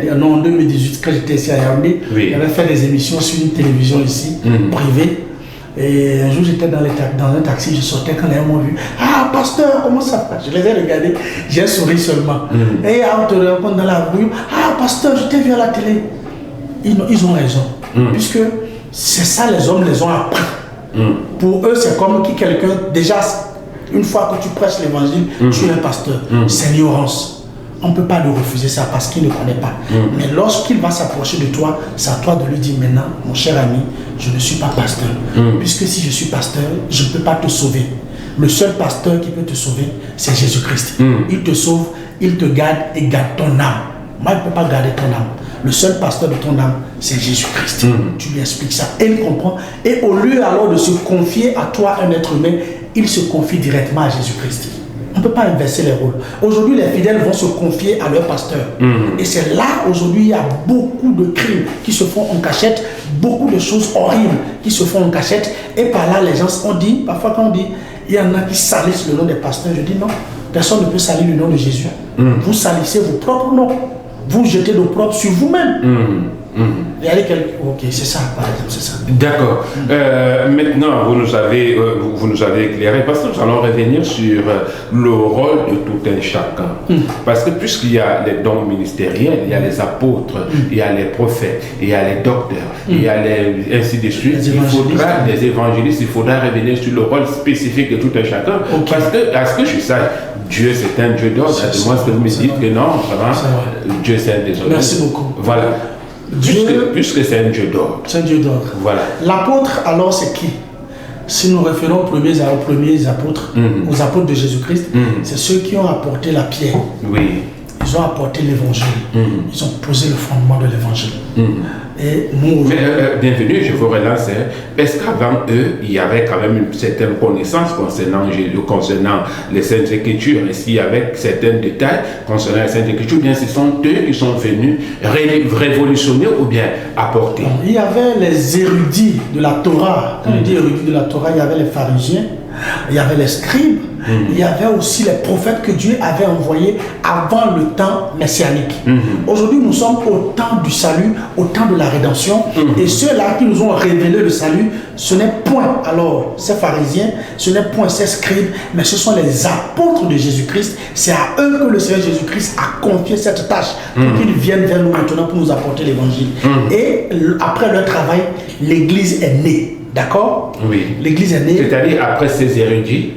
en 2018, quand j'étais ici à Yaoundé, j'avais fait des émissions sur une télévision ici, privée. Et un jour, j'étais dans un taxi, je sortais quand les gens m'ont vu. Ah, pasteur, comment ça va? Je les ai regardés, j'ai souri seulement. Et on te rencontre dans la rue. Ah, pasteur, je t'ai vu à la télé. Ils ont raison. Puisque c'est ça, les hommes les ont appris. Pour eux, c'est comme qui quelqu'un, déjà, une fois que tu prêches l'évangile, tu es un pasteur. C'est l'ignorance. On ne peut pas lui refuser ça parce qu'il ne connaît pas. Mais lorsqu'il va s'approcher de toi, c'est à toi de lui dire maintenant, mon cher ami, je ne suis pas pasteur. Puisque si je suis pasteur, je ne peux pas te sauver. Le seul pasteur qui peut te sauver, c'est Jésus-Christ. Il te sauve, il te garde et garde ton âme. Moi, il ne peut pas garder ton âme. Le seul pasteur de ton âme, c'est Jésus-Christ. Tu lui expliques ça et il comprend. Et au lieu alors de se confier à toi, un être humain, il se confie directement à Jésus-Christ. On ne peut pas inverser les rôles. Aujourd'hui, les fidèles vont se confier à leur pasteur. Et c'est là, aujourd'hui, il y a beaucoup de crimes qui se font en cachette, beaucoup de choses horribles qui se font en cachette. Et par là, les gens ont dit, parfois quand on dit, il y en a qui salissent le nom des pasteurs, je dis non, personne ne peut salir le nom de Jésus. Vous salissez vos propres noms. Vous jetez l'opprobre sur vous-même. Il y a ok, c'est ça, par exemple, c'est ça. D'accord. Maintenant, vous nous avez éclairé, parce que nous allons revenir sur le rôle de tout un chacun. Parce que puisqu'il y a les dons ministériels, il y a les apôtres, il y a les prophètes, il y a les docteurs, il y a ainsi de suite, les évangélistes, il faudra revenir sur le rôle spécifique de tout un chacun. Parce que, à ce que je sache, Dieu c'est un Dieu d'ordre. De moi, ce que vous me dites que non, vraiment, Dieu c'est un des hommes. Merci beaucoup. Voilà. Puisque c'est un Dieu d'ordre. C'est un Dieu d'ordre. Voilà. L'apôtre, alors, c'est qui? Si nous référons aux premiers apôtres, aux apôtres de Jésus-Christ, c'est ceux qui ont apporté la pierre. Oui. Ils ont apporté l'évangile. Ils ont posé le fondement de l'évangile. Et nous... bienvenue, je vous relance. Est-ce qu'avant eux, il y avait quand même une certaine connaissance concernant Jésus, concernant les Saintes Écritures? Est-ce qu'il y avait certains détails concernant les Saintes Écritures? Ou bien ce sont eux qui sont venus révolutionner ou bien apporter? Il y avait les érudits de la Torah. Quand on dit érudits de la Torah, il y avait les pharisiens, il y avait les scribes, il y avait aussi les prophètes que Dieu avait envoyés avant le temps messianique. Aujourd'hui, nous sommes au temps du salut, au temps de la rédemption. Et ceux-là qui nous ont révélé le salut, ce n'est point, alors, ces pharisiens, ce n'est point ces scribes, mais ce sont les apôtres de Jésus-Christ. C'est à eux que le Seigneur Jésus-Christ a confié cette tâche pour qu'ils viennent vers nous maintenant pour nous apporter l'évangile. Et après leur travail, l'Église est née. D'accord? Oui. L'Église est née. C'est-à-dire après ces érudits?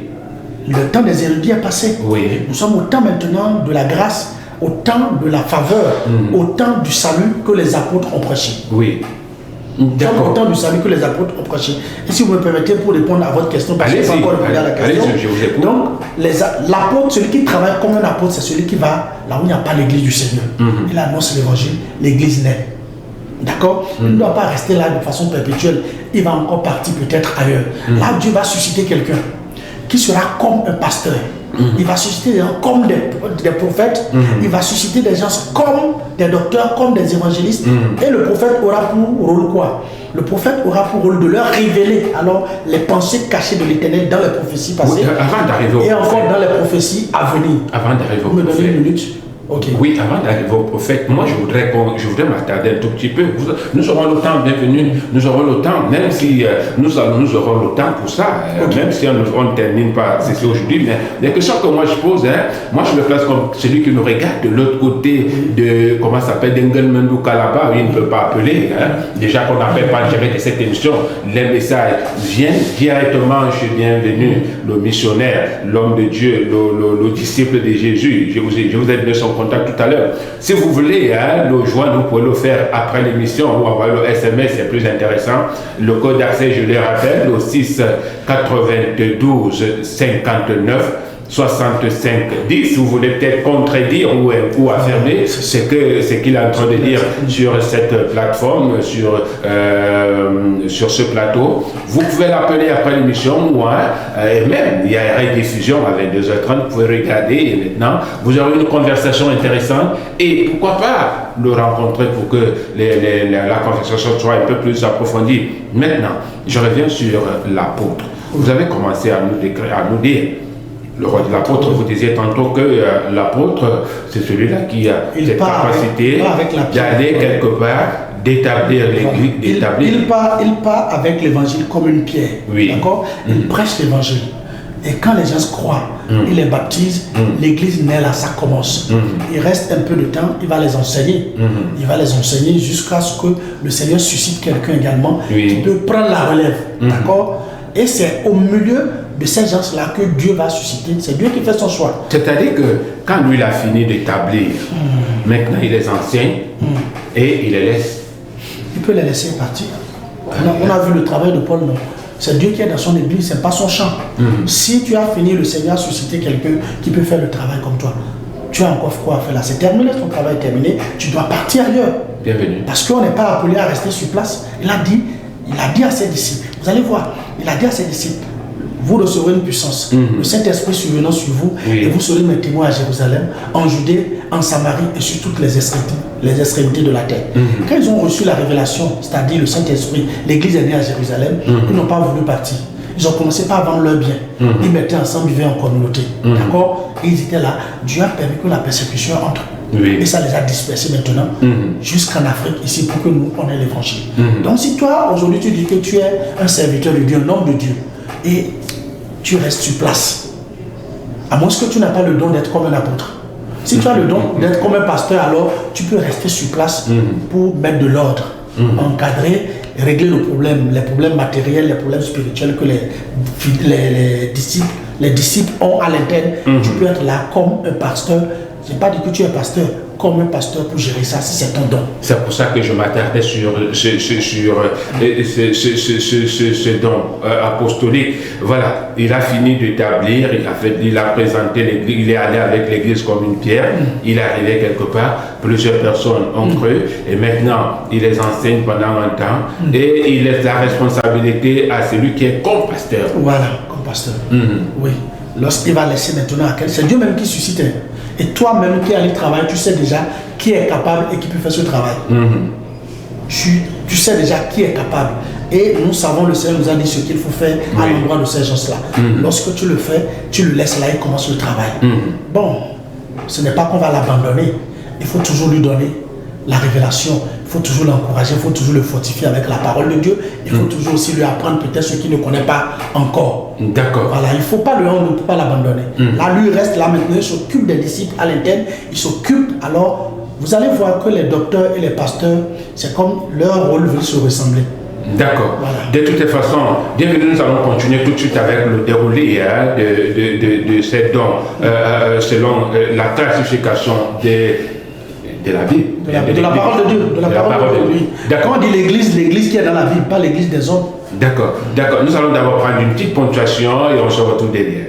Le temps des érudits est passé. Oui. Nous sommes au temps maintenant de la grâce, au temps de la faveur, au temps du salut que les apôtres ont prêché. Oui. Nous sommes au temps du salut que les apôtres ont prêché. Et si vous me permettez pour répondre à votre question, parce que je n'ai pas encore répondu à la question. Je vous écoute. Donc, l'apôtre, celui qui travaille comme un apôtre, c'est celui qui va là où il n'y a pas l'église du Seigneur. Il annonce l'évangile, l'église naît. D'accord? Il ne doit pas rester là de façon perpétuelle. Il va encore partir peut-être ailleurs. Là, Dieu va susciter quelqu'un qui sera comme un pasteur. Il va susciter des gens comme des prophètes. Il va susciter des gens comme des docteurs, comme des évangélistes. Et le prophète aura pour rôle quoi? Le prophète aura pour rôle de leur révéler alors les pensées cachées de l'Éternel dans les prophéties passées. Oui, avant d'arriver au et encore dans les prophéties à venir. Avant d'arriver au Vous me donnez une minute? Okay. Oui, avant d'arriver au prophète, moi je voudrais m'attarder un tout petit peu. Nous aurons le temps, bienvenue, nous aurons le temps, même si nous aurons le temps pour ça, même si on ne termine pas ceci aujourd'hui, mais les questions que moi je pose, moi je me place comme celui qui nous regarde de l'autre côté de, comment ça s'appelle, d'Engelmendou Kalaba, il ne peut pas appeler, déjà qu'on n'appelle pas le direct de cette émission, les messages viennent directement chez Bienvenu, le missionnaire, l'homme de Dieu, le disciple de Jésus. Je vous ai donné son contact tout à l'heure. Si vous voulez le joindre, vous pouvez le faire après l'émission ou envoyer le SMS, c'est plus intéressant. Le code d'accès, je le rappelle, au 6 92 59 65 10. Vous voulez peut-être contredire ou affirmer ce qu'il est en train de dire sur cette plateforme, sur ce plateau. Vous pouvez l'appeler après l'émission et même il y a une rediffusion à 22h30. Vous pouvez regarder et maintenant vous aurez une conversation intéressante et pourquoi pas le rencontrer pour que la conversation soit un peu plus approfondie. Maintenant, je reviens sur l'apôtre. Vous avez commencé à nous dire. Le rôle de l'apôtre, vous disiez tantôt que l'apôtre, c'est celui-là qui a cette capacité d'aller quelque part, d'établir l'église, il part avec l'évangile comme une pierre. Oui. D'accord? Il prêche l'évangile. Et quand les gens croient, il les baptise, l'église naît là, ça commence. Il reste un peu de temps, il va les enseigner. Il va les enseigner jusqu'à ce que le Seigneur suscite quelqu'un également qui peut prendre la relève. D'accord? Et c'est au milieu de ces gens-là que Dieu va susciter. C'est Dieu qui fait son choix. C'est-à-dire que quand lui il a fini d'établir, maintenant il les enseigne et il les laisse. Il peut les laisser partir. On a vu le travail de Paul, non? C'est Dieu qui est dans son église, c'est pas son champ. Si tu as fini, le Seigneur a suscité quelqu'un qui peut faire le travail comme toi. Tu as encore quoi à faire là? C'est terminé, ton travail est terminé. Tu dois partir ailleurs. Bienvenue. Parce qu'on n'est pas appelé à rester sur place. Il a dit à ses disciples, vous allez voir, il a dit à ses disciples, vous recevrez une puissance, le Saint-Esprit survenant sur vous, et vous serez mes témoins à Jérusalem, en Judée, en Samarie et sur toutes les extrémités de la terre. Quand ils ont reçu la révélation, c'est-à-dire le Saint-Esprit, l'église est née à Jérusalem, ils n'ont pas voulu partir. Ils ont commencé par vendre leur bien. Ils mettaient ensemble, ils vivaient en communauté. D'accord? Et ils étaient là. Dieu a permis que la persécution entre. Et ça les a dispersés maintenant jusqu'en Afrique, ici, pour que nous, on ait l'évangile. Donc si toi, aujourd'hui, tu dis que tu es un serviteur de Dieu, un homme de Dieu, et tu restes sur place, à moins que tu n'as pas le don d'être comme un apôtre. Si tu as le don d'être comme un pasteur, alors tu peux rester sur place pour mettre de l'ordre, encadrer, régler les problèmes matériels, les problèmes spirituels que les disciples ont à l'interne. Tu peux être là comme un pasteur. Je n'ai pas dit que tu es pasteur, comme un pasteur pour gérer ça, si c'est ton don. C'est pour ça que je m'attardais sur ce don apostolique. Voilà, il a fini d'établir, il a présenté l'église, il est allé avec l'église comme une pierre, il est arrivé quelque part, plusieurs personnes ont cru, et maintenant il les enseigne pendant un temps, et il laisse la responsabilité à celui qui est comme pasteur. Voilà, comme pasteur. Oui. Lorsqu'il va laisser maintenant à quelqu'un, c'est Dieu même qui suscite. Et toi-même qui allais travailler, tu sais déjà qui est capable et qui peut faire ce travail. Tu sais déjà qui est capable. Et nous savons, le Seigneur nous a dit ce qu'il faut faire à l'endroit de ces gens-là. Lorsque tu le fais, tu le laisses là et commence le travail. Bon, ce n'est pas qu'on va l'abandonner. Il faut toujours lui donner la révélation. Il faut toujours l'encourager. Il faut toujours le fortifier avec la parole de Dieu. Il faut toujours aussi lui apprendre peut-être ce qu'il ne connaît pas encore. D'accord. Voilà, il ne faut pas on ne peut pas l'abandonner. Là, lui reste là maintenant. Il s'occupe des disciples à l'interne. Il s'occupe alors. Vous allez voir que les docteurs et les pasteurs, c'est comme leur rôle veut se ressembler. D'accord. Voilà. De toutes les façons, bienvenue, nous allons continuer tout de suite avec le déroulé de ces dons selon la classification de la Bible. De la parole de Dieu. De la parole de Dieu. D'accord. Quand on dit l'église qui est dans la Bible, pas l'église des hommes. D'accord. D'accord. Nous allons d'abord prendre une petite ponctuation et on se retrouve derrière.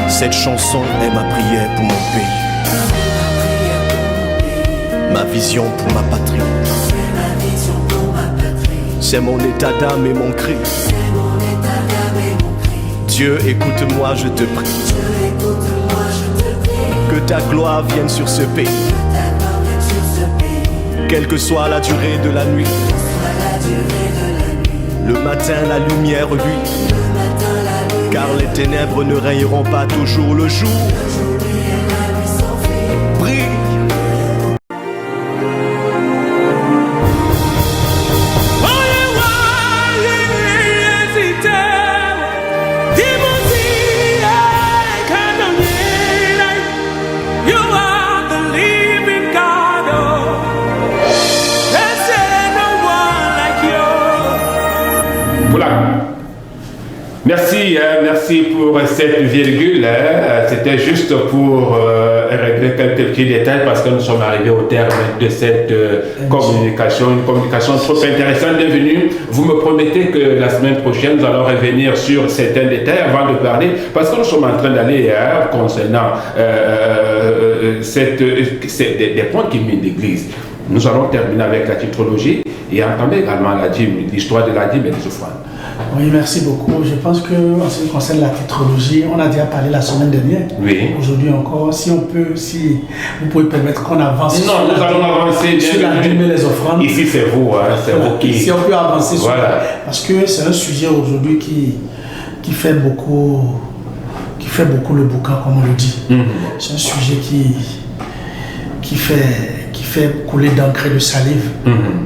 Cette chanson est ma prière pour mon pays, ma vision pour ma patrie. C'est mon état d'âme et mon cri. Dieu, écoute-moi, je te prie. Que ta gloire vienne sur ce pays, quelle que soit la durée de la nuit. Le matin, la lumière luit, car les ténèbres ne régneront pas toujours le jour. Brille. Merci pour cette virgule. C'était juste pour régler quelques petits détails parce que nous sommes arrivés au terme de cette communication, une communication trop intéressante. Bienvenue. Vous me promettez que la semaine prochaine, nous allons revenir sur certains détails avant de parler parce que nous sommes en train d'aller concernant des points qui minent l'Église. Nous allons terminer avec la titrologie et entamer également la dîme, l'histoire de la dîme et des offrandes. Oui, merci beaucoup. Je pense que en ce qui concerne la titrologie, on a déjà parlé la semaine dernière. Oui. Aujourd'hui encore, si vous pouvez permettre qu'on avance. Non, nous allons avancer sur la dîme et les offrandes. Ici, c'est vous, c'est vous qui. Si on peut avancer sur voilà. Parce que c'est un sujet aujourd'hui qui fait beaucoup le boucan, comme on le dit. C'est un sujet qui fait couler d'encre et de salive.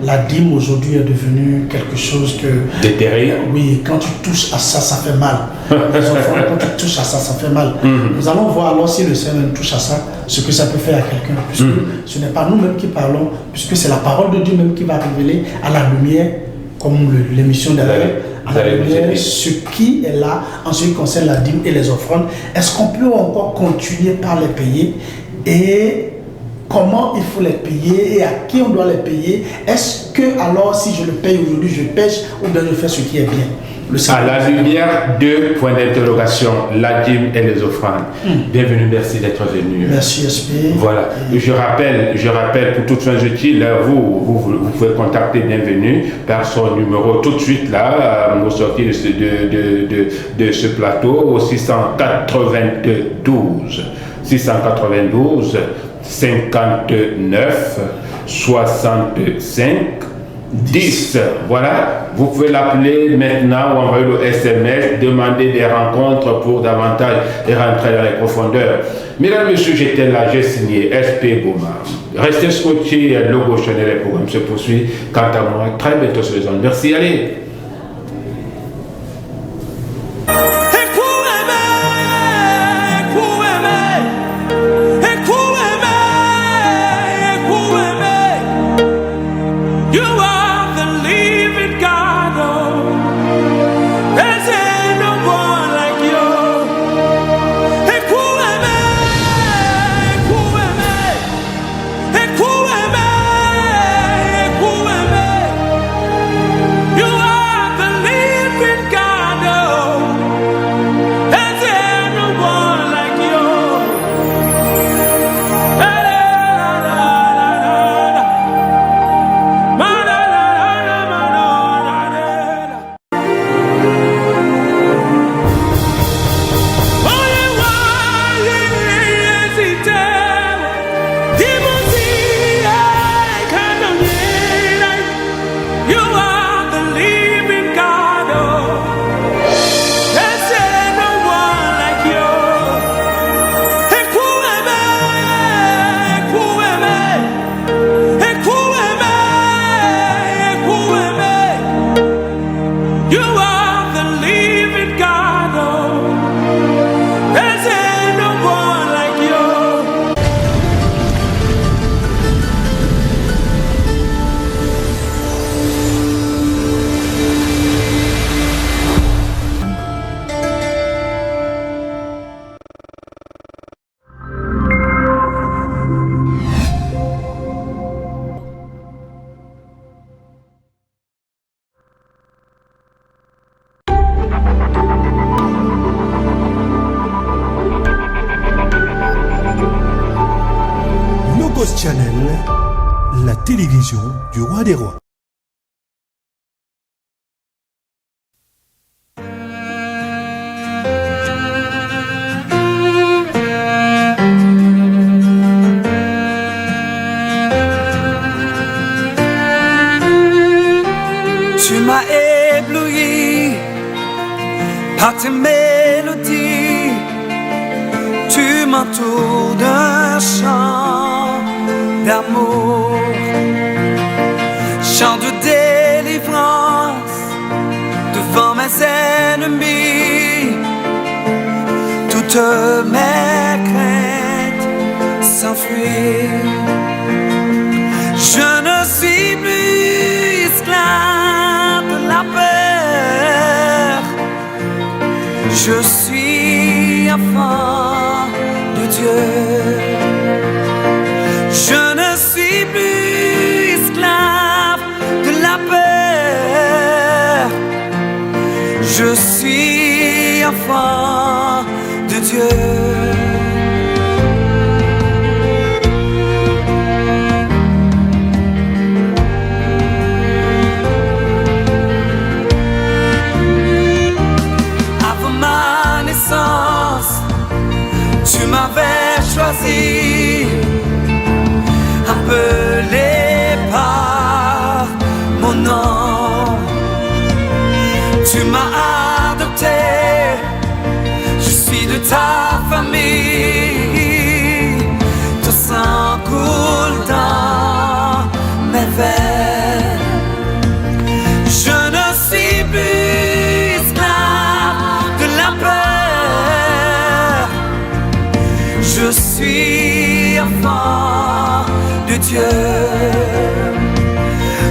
La dîme aujourd'hui est devenue quelque chose que... Déterré. Oui, quand tu touches à ça, ça fait mal. Les enfants, quand tu touches à ça, ça fait mal. Nous allons voir alors si le Seigneur touche à ça, ce que ça peut faire à quelqu'un. Puisque ce n'est pas nous-mêmes qui parlons, puisque c'est la parole de Dieu même qui va révéler à la lumière, comme l'émission d'hier, à la lumière, ce qui est là en ce qui concerne la dîme et les offrandes. Est-ce qu'on peut encore continuer par les payer et comment il faut les payer et à qui on doit les payer? Est-ce que alors si je le paye aujourd'hui, je pêche ou bien je fais ce qui est bien? À la lumière, 2 points d'interrogation, la dîme et les offrandes. Bienvenue, merci d'être venu. Merci SP. Voilà, je rappelle pour toutes fins utiles, vous pouvez contacter Bienvenue par son numéro tout de suite là, au sortir de ce plateau au 692 59 65 10. Voilà, vous pouvez l'appeler maintenant ou envoyer le SMS, demander des rencontres pour davantage et rentrer dans les profondeurs. Mesdames, Messieurs, j'étais là, j'ai signé SP Boma. Restez scotchés, Logo Chanel, le programme se poursuit. Quant à moi, très bientôt sur les ondes. Merci, allez. Channel, la télévision du roi des rois. Tu m'as ébloui par tes mélodies, tu m'entoures d'un chant d'amour, chant de délivrance devant mes ennemis. Toutes mes craintes s'enfuient. Je ne suis plus esclave de la peur. Je suis enfant de Dieu. Je ne suis plus esclave de la peur. Je suis enfant de Dieu. Tu m'avais choisi, appelé par mon nom. Tu m'as adopté, je suis de ta famille. Ton sang coule dans mes veines. Je ne suis plus esclave de la peur. Je suis enfant de Dieu.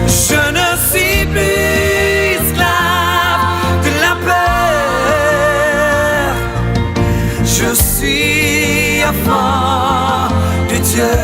Je ne suis plus esclave de la peur. Je suis enfant de Dieu.